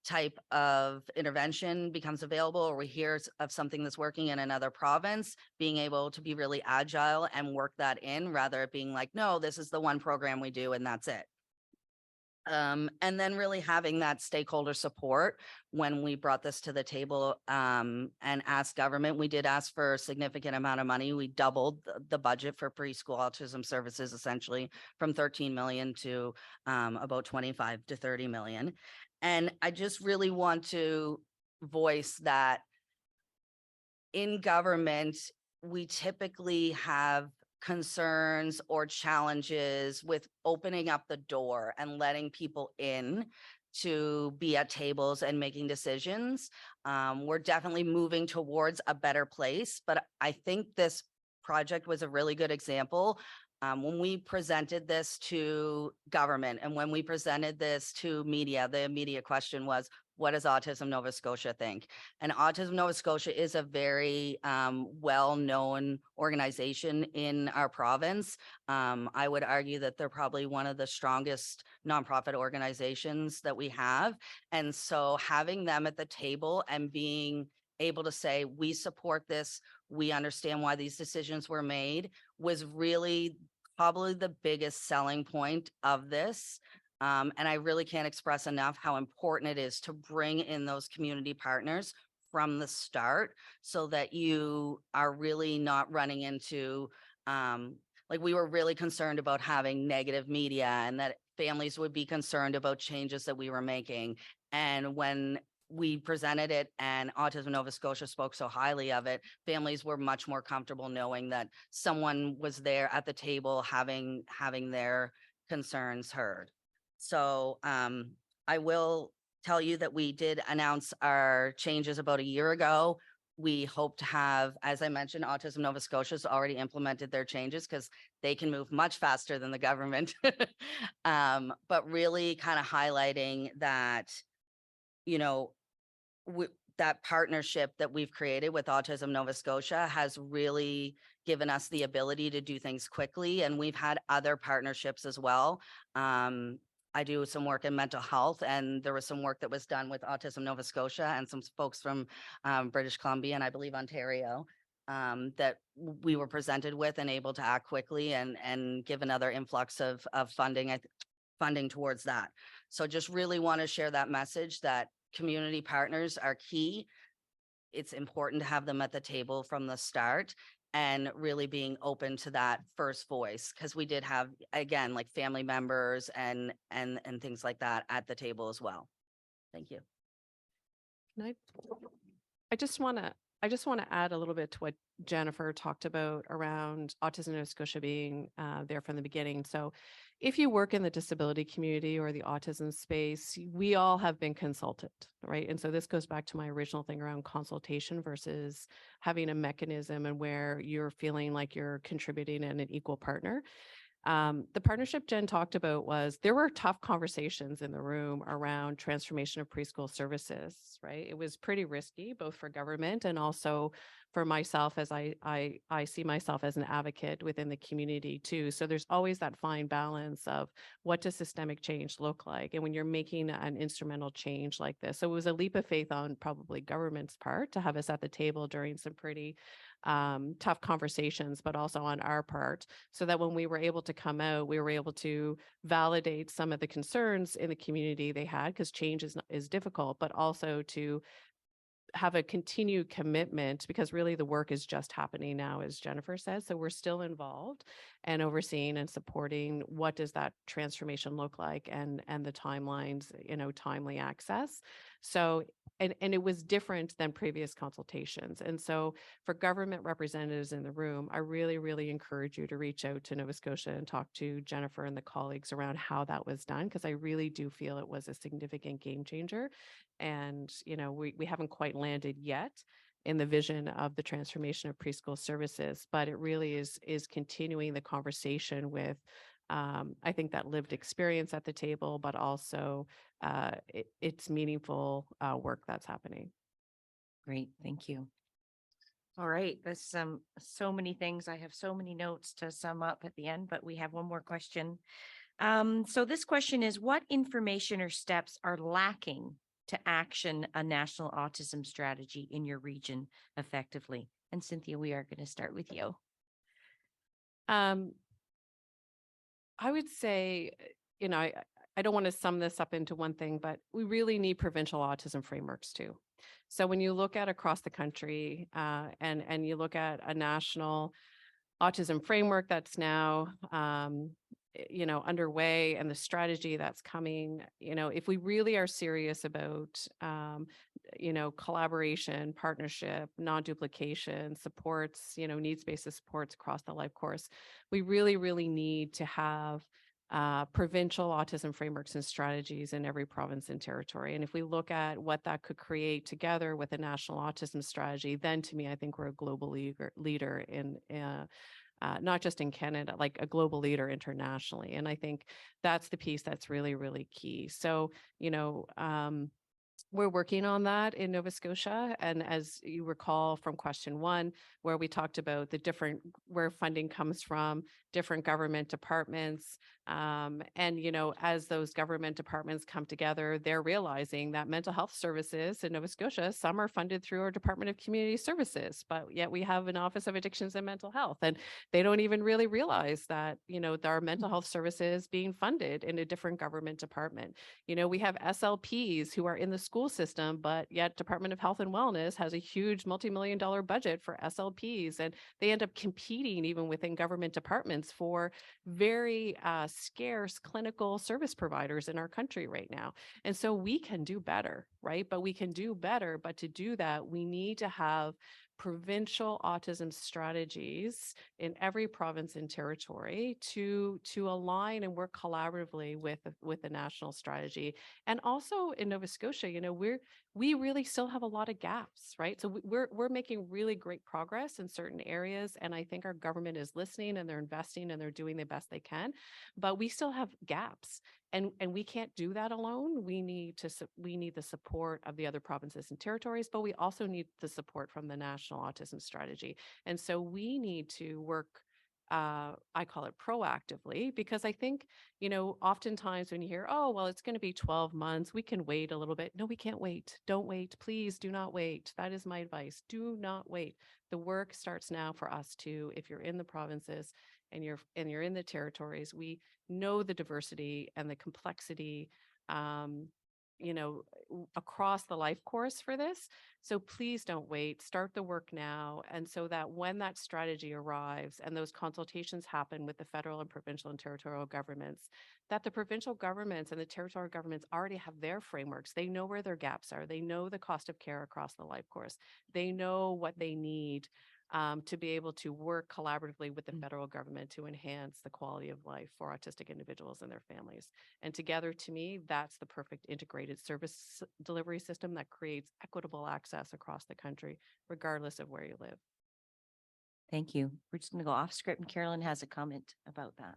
type of intervention becomes available or we hear of something that's working in another province, being able to be really agile and work that in rather than being like, no, this is the one program we do and that's it. And then really having that stakeholder support when we brought this to the table and asked government. We did ask for a significant amount of money. We doubled the budget for preschool autism services, essentially from 13 million to about 25 to 30 million. And I just really want to voice that in government, we typically have concerns or challenges with opening up the door and letting people in to be at tables and making decisions. We're definitely moving towards a better place, but I think this project was a really good example. When we presented this to government and when we presented this to media, the immediate question was, what does Autism Nova Scotia think? And Autism Nova Scotia is a very well-known organization in our province. I would argue that they're probably one of the strongest nonprofit organizations that we have. And so having them at the table and being able to say, we support this, we understand why these decisions were made, was really probably the biggest selling point of this. And I really can't express enough how important it is to bring in those community partners from the start so that you are really not running into, like we were really concerned about having negative media and that families would be concerned about changes that we were making. And when we presented it and Autism Nova Scotia spoke so highly of it, families were much more comfortable knowing that someone was there at the table having their concerns heard. So I will tell you that we did announce our changes about a year ago. We hope to have, as I mentioned, Autism Nova Scotia has already implemented their changes because they can move much faster than the government. But really kind of highlighting that, that partnership that we've created with Autism Nova Scotia has really given us the ability to do things quickly. And we've had other partnerships as well. I do some work in mental health, and there was some work that was done with Autism Nova Scotia and some folks from British Columbia and I believe Ontario that we were presented with and able to act quickly and give another influx of funding, funding towards that. So just really want to share that message that community partners are key. It's important to have them at the table from the start and really being open to that first voice, because we did have, again, like family members and things like that at the table as well. Thank you. Can I just want to add a little bit to what Jennifer talked about around Autism Nova Scotia being there from the beginning. So if you work in the disability community or the autism space, we all have been consulted, right? And so this goes back to my original thing around consultation versus having a mechanism and where you're feeling like you're contributing and an equal partner. The partnership Jen talked about was there were tough conversations in the room around transformation of preschool services, right? It was pretty risky, both for government and also for myself as I see myself as an advocate within the community too. So there's always that fine balance of what does systemic change look like? And when you're making an instrumental change like this. So it was a leap of faith on probably government's part to have us at the table during some pretty tough conversations, but also on our part, so that when we were able to come out, we were able to validate some of the concerns in the community they had, because change is difficult, but also to have a continued commitment, because really the work is just happening now, as Jennifer says. So we're still involved and overseeing and supporting what does that transformation look like and the timelines, timely access. So and it was different than previous consultations. And so for government representatives in the room, I really, really encourage you to reach out to Nova Scotia and talk to Jennifer and the colleagues around how that was done, because I really do feel it was a significant game changer. And, we haven't quite landed yet in the vision of the transformation of preschool services, but it really is continuing the conversation with, I think, that lived experience at the table, but also it's meaningful work that's happening. Great, thank you. All right, there's so many things. I have so many notes to sum up at the end, but we have one more question. So this question is, what information or steps are lacking to action a national autism strategy in your region effectively? And Cynthia, we are going to start with you. I would say, I don't want to sum this up into one thing, but we really need provincial autism frameworks too. So when you look at across the country and you look at a national autism framework that's now, underway, and the strategy that's coming, if we really are serious about, collaboration, partnership, non-duplication, supports, needs-based supports across the life course, we really, really need to have provincial autism frameworks and strategies in every province and territory. And if we look at what that could create together with a national autism strategy, then to me, I think we're a global leader in not just in Canada, like a global leader internationally. And I think that's the piece that's really, really key. So, we're working on that in Nova Scotia. And as you recall from question 1, where we talked about where funding comes from, different government departments. And, as those government departments come together, they're realizing that mental health services in Nova Scotia, some are funded through our Department of Community Services, but yet we have an Office of Addictions and Mental Health. And they don't even really realize that, there are mental health services being funded in a different government department. We have SLPs who are in the school system, but yet Department of Health and Wellness has a huge multi-million-dollar budget for SLPs, and they end up competing even within government departments for very scarce clinical service providers in our country right now. And so we can do better, right? But we can do better. But to do that, we need to have provincial autism strategies in every province and territory to align and work collaboratively with the national strategy. And also in Nova Scotia, we really still have a lot of gaps, right? So we're making really great progress in certain areas, and I think our government is listening and they're investing and they're doing the best they can, but we still have gaps. And we can't do that alone. We need the support of the other provinces and territories, but we also need the support from the National Autism Strategy. And so we need to work, I call it proactively, because I think, oftentimes when you hear, oh, well, it's going to be 12 months, we can wait a little bit. No, we can't wait. Don't wait. Please do not wait. That is my advice. Do not wait. The work starts now for us too. If you're in the provinces and you're in the territories, we know the diversity and the complexity, across the life course for this. So please don't wait, start the work now. And so that when that strategy arrives and those consultations happen with the federal and provincial and territorial governments, that the provincial governments and the territorial governments already have their frameworks. They know where their gaps are. They know the cost of care across the life course. They know what they need to be able to work collaboratively with the federal government to enhance the quality of life for autistic individuals and their families. And together, to me, that's the perfect integrated service delivery system that creates equitable access across the country, regardless of where you live. Thank you. We're just going to go off script, and Carolyn has a comment about that.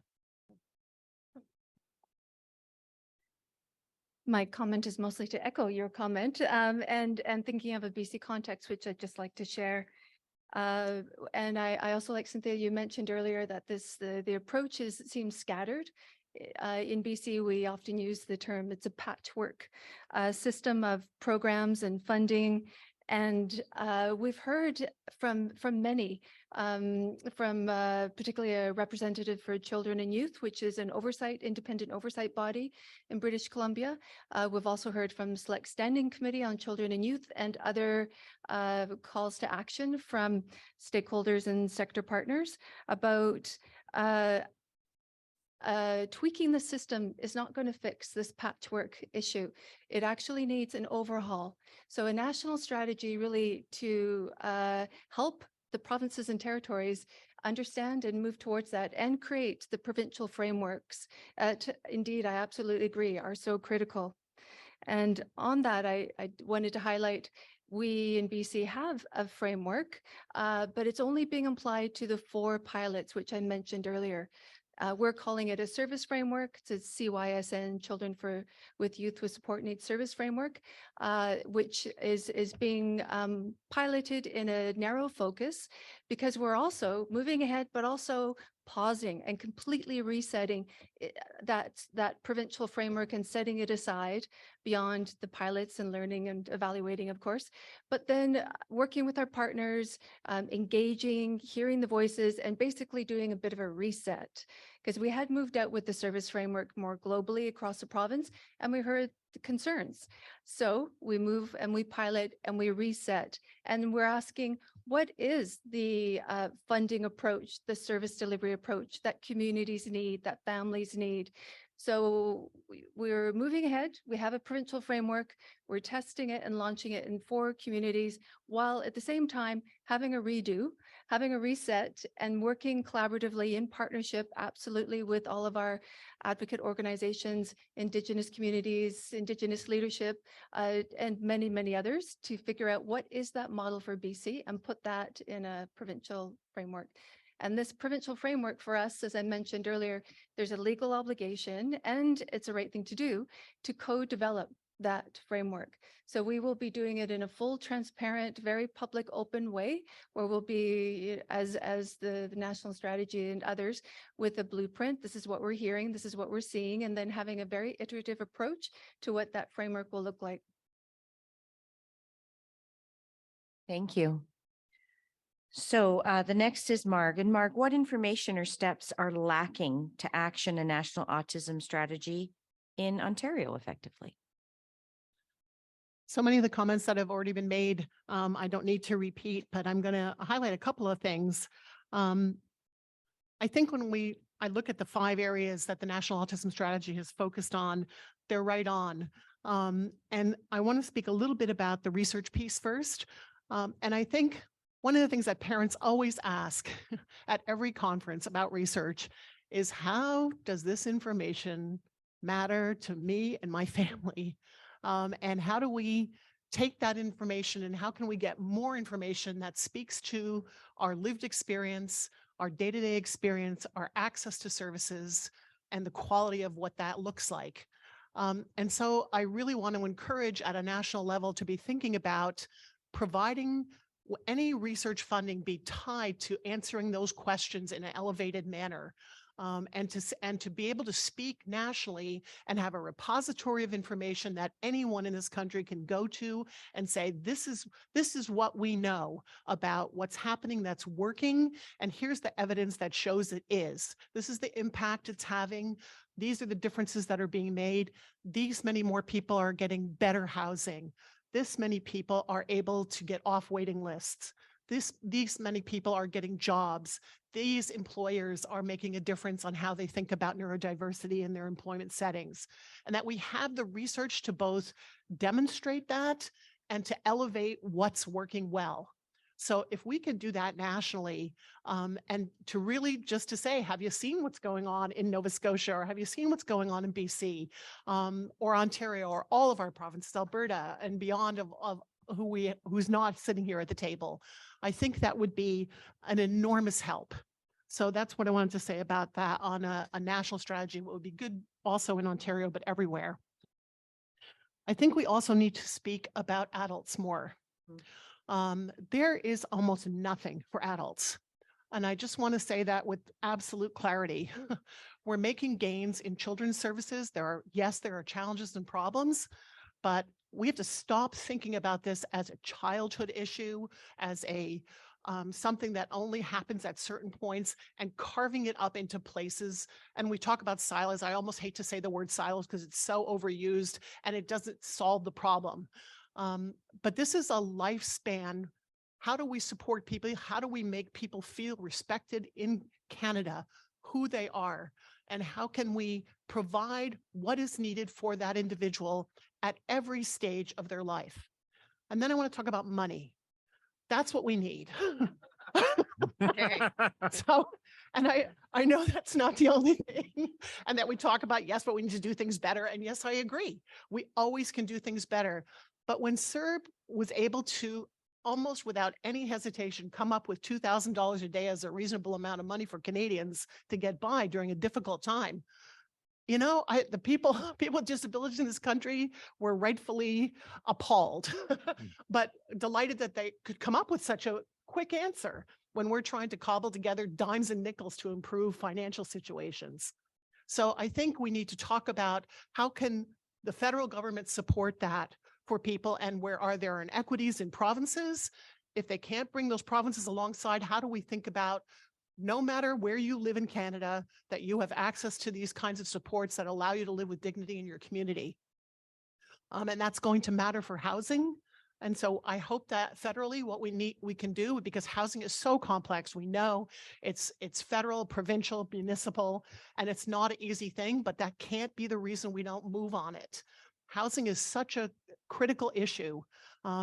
My comment is mostly to echo your comment, and thinking of a BC context, which I'd just like to share. And I also, like Cynthia, you mentioned earlier that the approach seems scattered. In BC, we often use the term, it's a patchwork system of programs and funding. And we've heard from many, particularly a representative for children and youth, which is an independent oversight body in British Columbia. We've also heard from Select Standing Committee on Children and Youth and other calls to action from stakeholders and sector partners about tweaking the system is not going to fix this patchwork issue. It actually needs an overhaul. So a national strategy really to help the provinces and territories understand and move towards that and create the provincial frameworks. Indeed, I absolutely agree, are so critical. And on that, I wanted to highlight we in BC have a framework, but it's only being applied to the 4 pilots, which I mentioned earlier. We're calling it a service framework. It's a CYSN, Children with Youth with Support Needs Service Framework, which is being piloted in a narrow focus because we're also moving ahead, but also pausing and completely resetting that provincial framework and setting it aside beyond the pilots and learning and evaluating, of course, but then working with our partners, engaging, hearing the voices, and basically doing a bit of a reset. Because we had moved out with the service framework more globally across the province, and we heard the concerns. So we move and we pilot and we reset, and we're asking, what is the funding approach, the service delivery approach that communities need, that families need? So we're moving ahead. We have a provincial framework. We're testing it and launching it in 4 communities, while at the same time having a redo, having a reset, and working collaboratively in partnership, absolutely, with all of our advocate organizations, Indigenous communities, Indigenous leadership, and many, many others to figure out what is that model for BC and put that in a provincial framework. And this provincial framework for us, as I mentioned earlier, there's a legal obligation, and it's a right thing to do, to co-develop that framework. So we will be doing it in a full, transparent, very public, open way, where we'll be, as the national strategy and others, with a blueprint. This is what we're hearing, this is what we're seeing, and then having a very iterative approach to what that framework will look like. Thank you. So the next is Marg. And Marg, what information or steps are lacking to action a national autism strategy in Ontario effectively? So many of the comments that have already been made, I don't need to repeat, but I'm going to highlight a couple of things. I think when I look at the 5 areas that the National Autism Strategy has focused on, they're right on. And I want to speak a little bit about the research piece first. And I think one of the things that parents always ask at every conference about research is, how does this information matter to me and my family? And how do we take that information and how can we get more information that speaks to our lived experience, our day-to-day experience, our access to services, and the quality of what that looks like. And so I really want to encourage at a national level to be thinking about providing any research funding be tied to answering those questions in an elevated manner. And to be able to speak nationally and have a repository of information that anyone in this country can go to and say, this is what we know about what's happening that's working, and here's the evidence that shows it is. This is the impact it's having. These are the differences that are being made. These many more people are getting better housing. This many people are able to get off waiting lists. These many people are getting jobs. These employers are making a difference on how they think about neurodiversity in their employment settings. And that we have the research to both demonstrate that and to elevate what's working well. So if we could do that nationally, and to really just to say, have you seen what's going on in Nova Scotia, or have you seen what's going on in BC, or Ontario, or all of our provinces, Alberta and beyond of who's not sitting here at the table? I think that would be an enormous help. So that's what I wanted to say about that on a national strategy. What would be good also in Ontario, but everywhere. I think we also need to speak about adults more. There is almost nothing for adults. And I just want to say that with absolute clarity. We're making gains in children's services. There are challenges and problems, but we have to stop thinking about this as a childhood issue, as a something that only happens at certain points, and carving it up into places. And we talk about silos. I almost hate to say the word silos because it's so overused and it doesn't solve the problem. But this is a lifespan. How do we support people? How do we make people feel respected in Canada, who they are? And how can we provide what is needed for that individual at every stage of their life? And then I want to talk about money. That's what we need. So, and I know that's not the only thing, and that we talk about, yes, but we need to do things better. And yes, I agree. We always can do things better. But when CIRB was able to almost without any hesitation come up with $2,000 a day as a reasonable amount of money for Canadians to get by during a difficult time, you know, the people with disabilities in this country were rightfully appalled, but delighted that they could come up with such a quick answer when we're trying to cobble together dimes and nickels to improve financial situations. So I think we need to talk about how can the federal government support that for people, and where are there inequities in provinces? If they can't bring those provinces alongside, how do we think about, no matter where you live in Canada, that you have access to these kinds of supports that allow you to live with dignity in your community? And that's going to matter for housing. And so I hope that federally what we can do, because housing is so complex. We know it's federal, provincial, municipal, and it's not an easy thing, but that can't be the reason we don't move on it. Housing is such a critical issue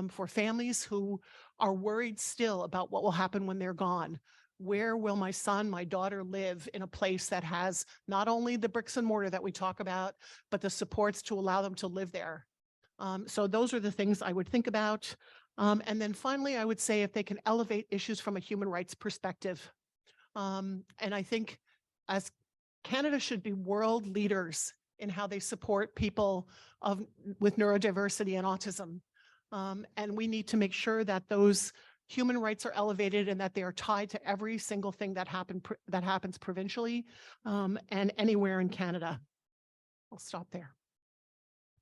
for families who are worried still about what will happen when they're gone. Where will my son, my daughter live in a place that has not only the bricks and mortar that we talk about, but the supports to allow them to live there? So those are the things I would think about. And then finally, I would say if they can elevate issues from a human rights perspective. And I think as Canada should be world leaders in how they support people with neurodiversity and autism. And we need to make sure that those human rights are elevated and that they are tied to every single thing that happens provincially and anywhere in Canada. I'll stop there.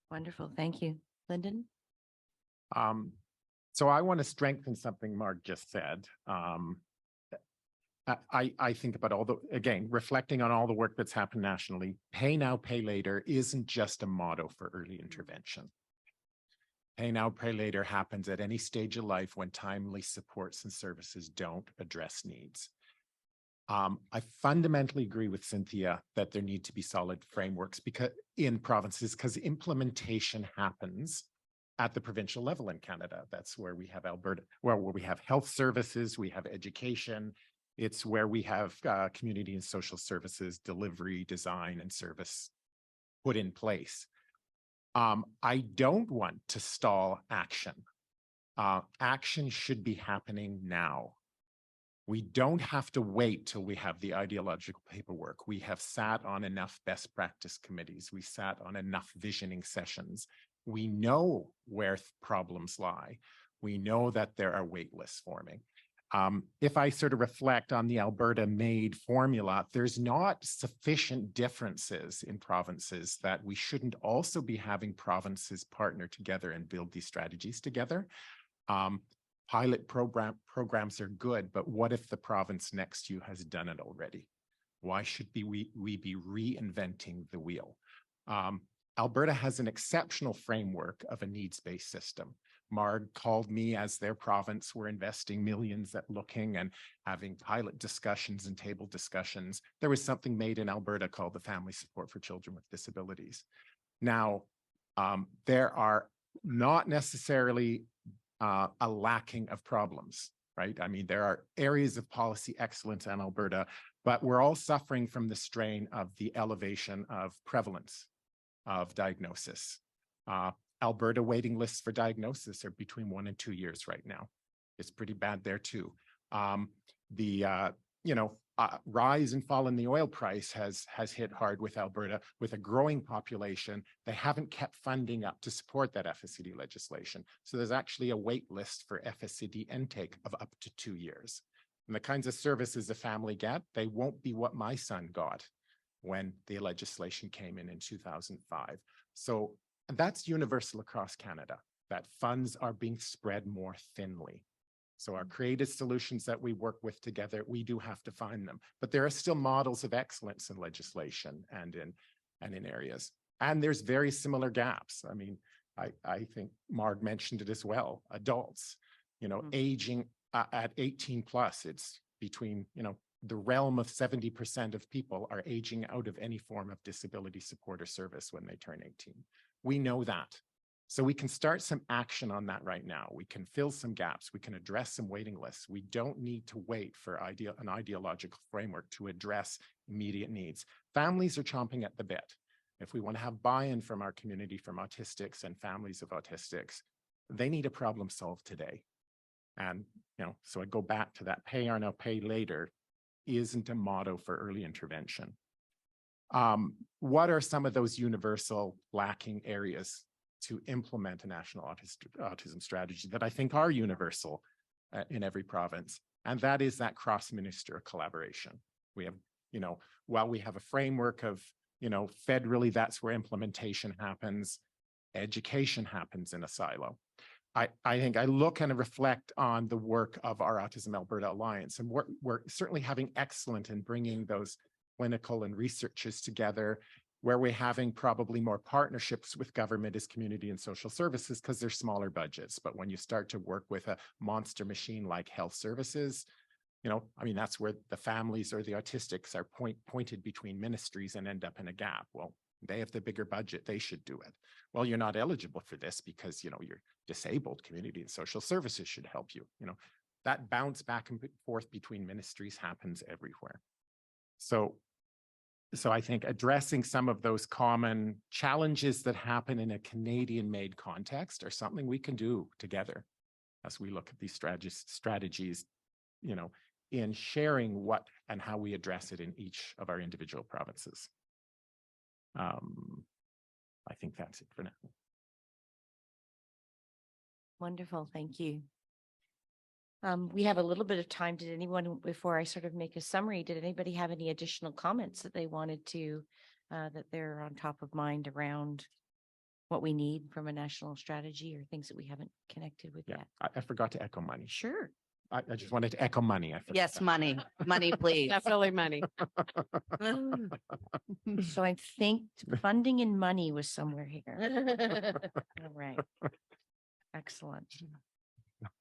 Wonderful. Thank you. Lyndon? So I want to strengthen something Mark just said. I think about again, reflecting on all the work that's happened nationally, pay now, pay later isn't just a motto for early intervention. Pay now, pay later happens at any stage of life when timely supports and services don't address needs. I fundamentally agree with Cynthia that there need to be solid frameworks in provinces, because implementation happens at the provincial level in Canada. That's where we have Alberta, where we have health services, we have education. It's where we have community and social services, delivery, design, and service put in place. I don't want to stall action. Action should be happening now. We don't have to wait till we have the ideological paperwork. We have sat on enough best practice committees. We sat on enough visioning sessions. We know where problems lie. We know that there are wait lists forming. If I sort of reflect on the Alberta made formula, there's not sufficient differences in provinces that we shouldn't also be having provinces partner together and build these strategies together. Pilot programs are good, but what if the province next to you has done it already? Why should we be reinventing the wheel? Alberta has an exceptional framework of a needs-based system. Marg called me as their province. We're investing millions at looking and having pilot discussions and table discussions. There was something made in Alberta called the Family Support for Children with Disabilities. Now, there are not necessarily a lacking of problems, right? I mean, there are areas of policy excellence in Alberta, but we're all suffering from the strain of the elevation of prevalence of diagnosis. Alberta waiting lists for diagnosis are between 1 and 2 years right now. It's pretty bad there too. Rise and fall in the oil price has hit hard with Alberta. With a growing population, they haven't kept funding up to support that FSCD legislation. So there's actually a wait list for FSCD intake of up to 2 years. And the kinds of services a family get, they won't be what my son got when the legislation came in 2005. So that's universal across Canada, that funds are being spread more thinly. So our creative solutions that we work with together, we do have to find them, but there are still models of excellence in legislation and in areas. And there's very similar gaps. I mean, I think Marg mentioned it as well. Adults, aging at 18 plus, it's between, the realm of 70% of people are aging out of any form of disability support or service when they turn 18. We know that. So we can start some action on that right now. We can fill some gaps. We can address some waiting lists. We don't need to wait for an ideological framework to address immediate needs. Families are chomping at the bit. If we want to have buy-in from our community, from autistics and families of autistics, they need a problem solved today. And, so I go back to that pay or no pay later isn't a motto for early intervention. What are some of those universal lacking areas to implement a national autism strategy that I think are universal in every province? And that is that cross-minister collaboration. We have, while we have a framework of, federally, that's where implementation happens, education happens in a silo. I think I look and reflect on the work of our Autism Alberta Alliance, and we're certainly having excellent in bringing those clinical and researchers together, where we're having probably more partnerships with government as community and social services because they're smaller budgets. But when you start to work with a monster machine like health services, that's where the families or the autistics are pointed between ministries and end up in a gap. Well, they have the bigger budget, they should do it. Well, you're not eligible for this because, you're disabled. Community and social services should help you. That bounce back and forth between ministries happens everywhere. So I think addressing some of those common challenges that happen in a Canadian-made context are something we can do together as we look at these strategies, in sharing what and how we address it in each of our individual provinces. I think that's it for now. Wonderful, thank you. We have a little bit of time. Did anyone, before I sort of make a summary, did anybody have any additional comments that they wanted to, that they're on top of mind around what we need from a national strategy or things that we haven't connected with yet? I forgot to echo money. Sure. I just wanted to echo money. Yes, money, please. Definitely money. So I think funding and money was somewhere here. All right. Excellent.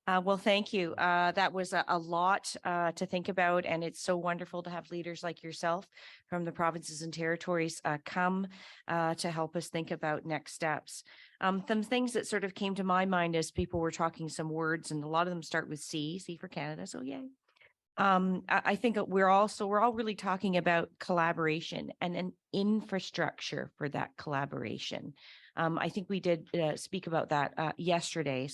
Well, thank you. That was a lot to think about, and it's so wonderful to have leaders like yourself from the provinces and territories come to help us think about next steps. Some things that sort of came to my mind as people were talking some words, and a lot of them start with C for Canada, so yay. I think we're all really talking about collaboration and an infrastructure for that collaboration. I think we did speak about that yesterday.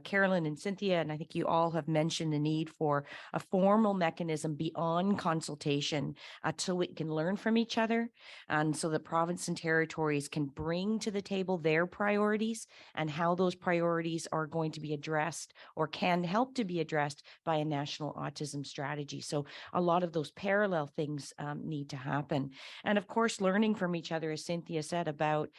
Carolyn and Cynthia, and I think you all have mentioned the need for a formal mechanism beyond consultation so we can learn from each other. And so the province and territories can bring to the table their priorities and how those priorities are going to be addressed or can help to be addressed by a national autism strategy. So a lot of those parallel things need to happen. And of course, learning from each other, as Cynthia said, about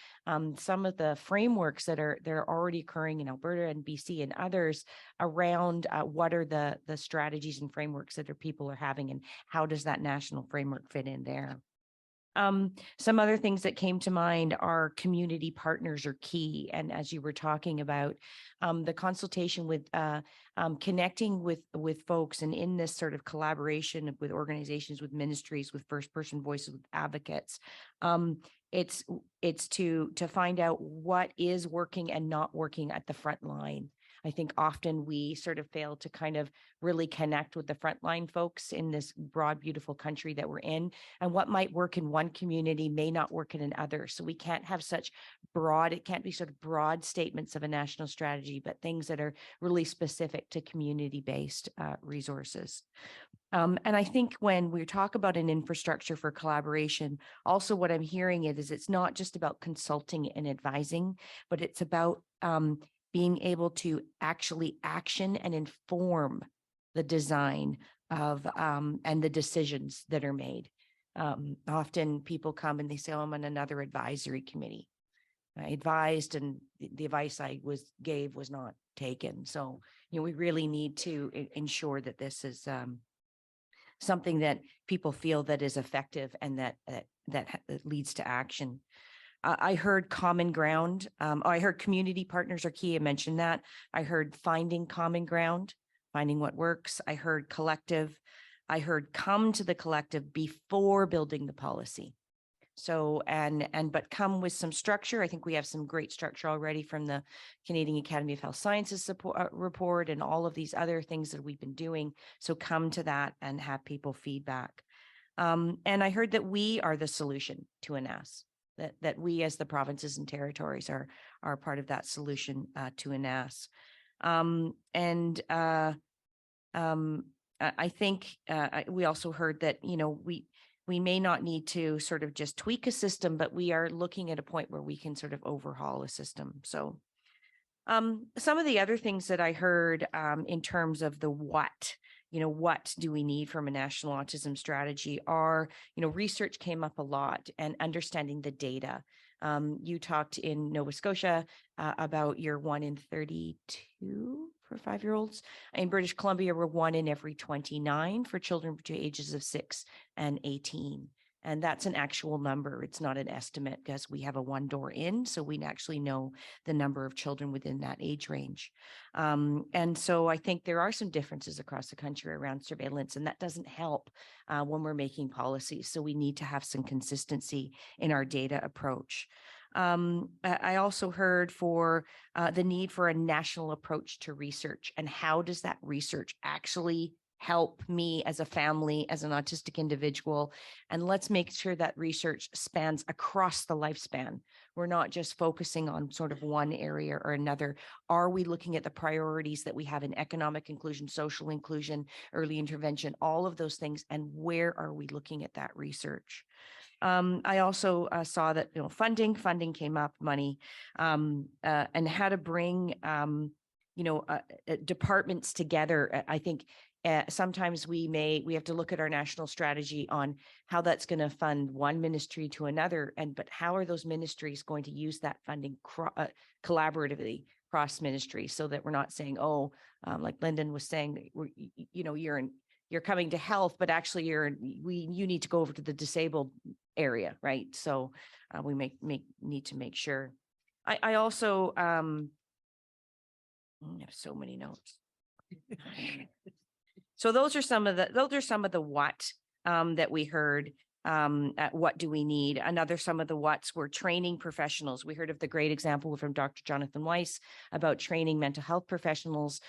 some of the frameworks that are already occurring in Alberta and BC and others around what are the strategies and frameworks that people are having, and how does that national framework fit in there? Some other things that came to mind are community partners are key. And as you were talking about the consultation with connecting with folks, and in this sort of collaboration with organizations, with ministries, with first person voices, with advocates, it's to find out what is working and not working at the front line. I think often we sort of fail to kind of really connect with the frontline folks in this broad, beautiful country that we're in, and what might work in one community may not work in another. So we can't have such broad, it can't be sort of broad statements of a national strategy, but things that are really specific to community-based resources. And I think when we talk about an infrastructure for collaboration, also what I'm hearing is it's not just about consulting and advising, but it's about being able to actually action and inform the design of and the decisions that are made. Often people come and they say, oh, I'm on another advisory committee. I advised, and the advice I gave was not taken. So, we really need to ensure that this is something that people feel that is effective and that leads to action. I heard common ground. I heard community partners are key. I mentioned that. I heard finding common ground, finding what works. I heard collective. I heard come to the collective before building the policy. So, but come with some structure. I think we have some great structure already from the Canadian Academy of Health Sciences report and all of these other things that we've been doing. So come to that and have people feedback. And I heard that we are the solution to ANAS. That we as the provinces and territories are part of that solution to ANAS. I think we also heard that, we may not need to sort of just tweak a system, but we are looking at a point where we can sort of overhaul a system. So some of the other things that I heard in terms of the what do we need from a national autism strategy are, research came up a lot, and understanding the data. You talked in Nova Scotia about your 1 in 32 for 5-year-olds. In British Columbia, we're 1 in every 29 for children between ages of 6 and 18. And that's an actual number. It's not an estimate, because we have a one door in, so we actually know the number of children within that age range. And so I think there are some differences across the country around surveillance, and that doesn't help when we're making policies. So we need to have some consistency in our data approach. I also heard for the need for a national approach to research, and how does that research actually help me as a family, as an autistic individual. And let's make sure that research spans across the lifespan. We're not just focusing on sort of one area or another. Are we looking at the priorities that we have in economic inclusion, social inclusion, early intervention, all of those things, and where are we looking at that research? I also saw that, funding came up, money, and how to bring, departments together. I think sometimes we have to look at our national strategy on how that's going to fund one ministry to another, but how are those ministries going to use that funding collaboratively cross ministry, so that we're not saying, like Lyndon was saying, you're coming to health, but actually you need to go over to the disabled area, right? So we need to make sure. I also I have so many notes. So those are some of the what that we heard. What do we need? Another, some of the what's were training professionals. We heard of the great example from Dr. Jonathan Weiss about training mental health professionals.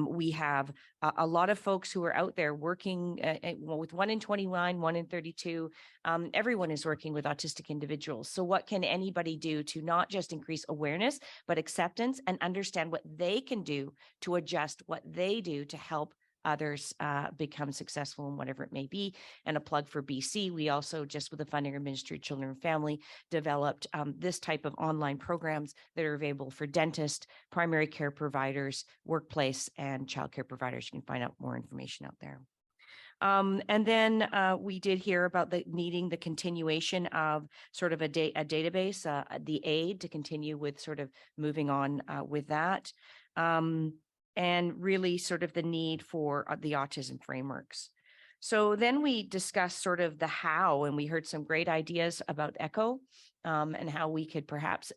We have a lot of folks who are out there working with 1 in 21, 1 in 32. Everyone is working with autistic individuals. So what can anybody do to not just increase awareness, but acceptance and understand what they can do to adjust what they do to help others become successful in whatever it may be. And a plug for BC, we also, just with the funding of Ministry of Children and Family, developed this type of online programs that are available for dentists, primary care providers, workplace, and childcare providers. You can find out more information out there. And then we did hear about needing the continuation of sort of a database, the aid to continue with sort of moving on with that. And really sort of the need for the autism frameworks. So then we discussed sort of the how, and we heard some great ideas about ECHO and how we could perhaps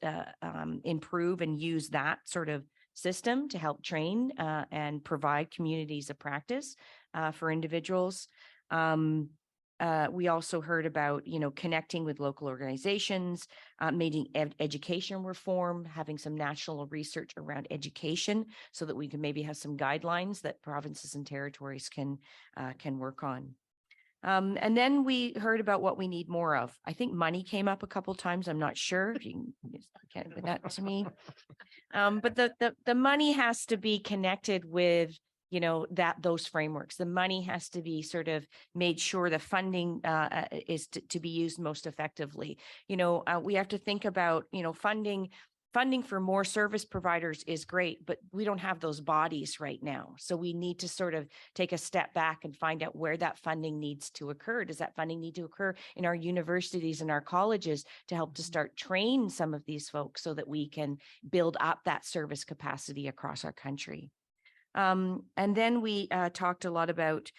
improve and use that sort of system to help train and provide communities of practice for individuals. We also heard about, connecting with local organizations, making education reform, having some national research around education so that we can maybe have some guidelines that provinces and territories can work on. And then we heard about what we need more of. I think money came up a couple times. I'm not sure if you can put that to me. But the money has to be connected with those frameworks. The money has to be sort of made sure the funding is to be used most effectively. We have to think about, funding for more service providers is great, but we don't have those bodies right now. So we need to sort of take a step back and find out where that funding needs to occur. Does that funding need to occur in our universities and our colleges to help to start train some of these folks so that we can build up that service capacity across our country? And then we talked a lot about,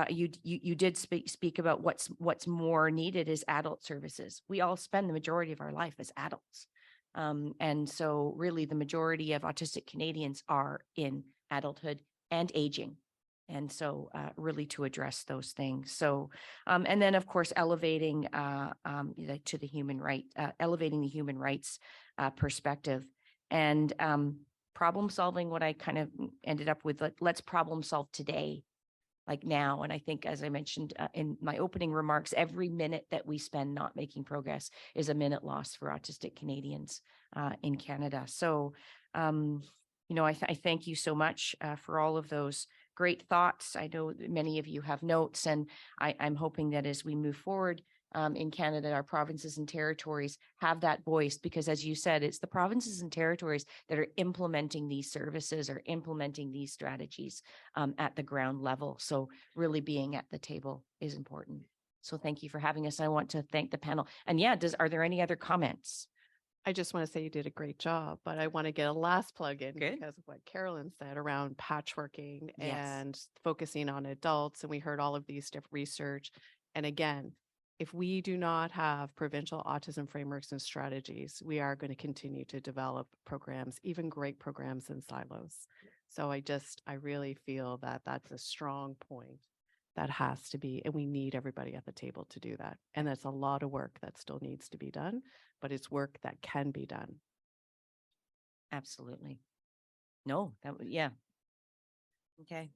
you did speak about what's more needed is adult services. We all spend the majority of our life as adults. And so really the majority of autistic Canadians are in adulthood and aging. And so really to address those things. So, and then of course, elevating to the human right, elevating the human rights perspective. And problem solving, what I kind of ended up with, let's problem solve today, like now. And I think, as I mentioned in my opening remarks, every minute that we spend not making progress is a minute lost for autistic Canadians in Canada. So, I thank you so much for all of those great thoughts. I know that many of you have notes, and I'm hoping that as we move forward, in Canada, our provinces and territories have that voice, because as you said, it's the provinces and territories that are implementing these services or implementing these strategies at the ground level. So really being at the table is important. So thank you for having us. I want to thank the panel. And yeah, are there any other comments? I just want to say you did a great job, but I want to get a last plug in Good. because of what Carolyn said around patchworking Yes. and focusing on adults. And we heard all of these different research. And again, if we do not have provincial autism frameworks and strategies, we are going to continue to develop programs, even great programs in silos. So I really feel that that's a strong point that has to be, and we need everybody at the table to do that. And that's a lot of work that still needs to be done, but it's work that can be done. Absolutely. No, yeah. Okay.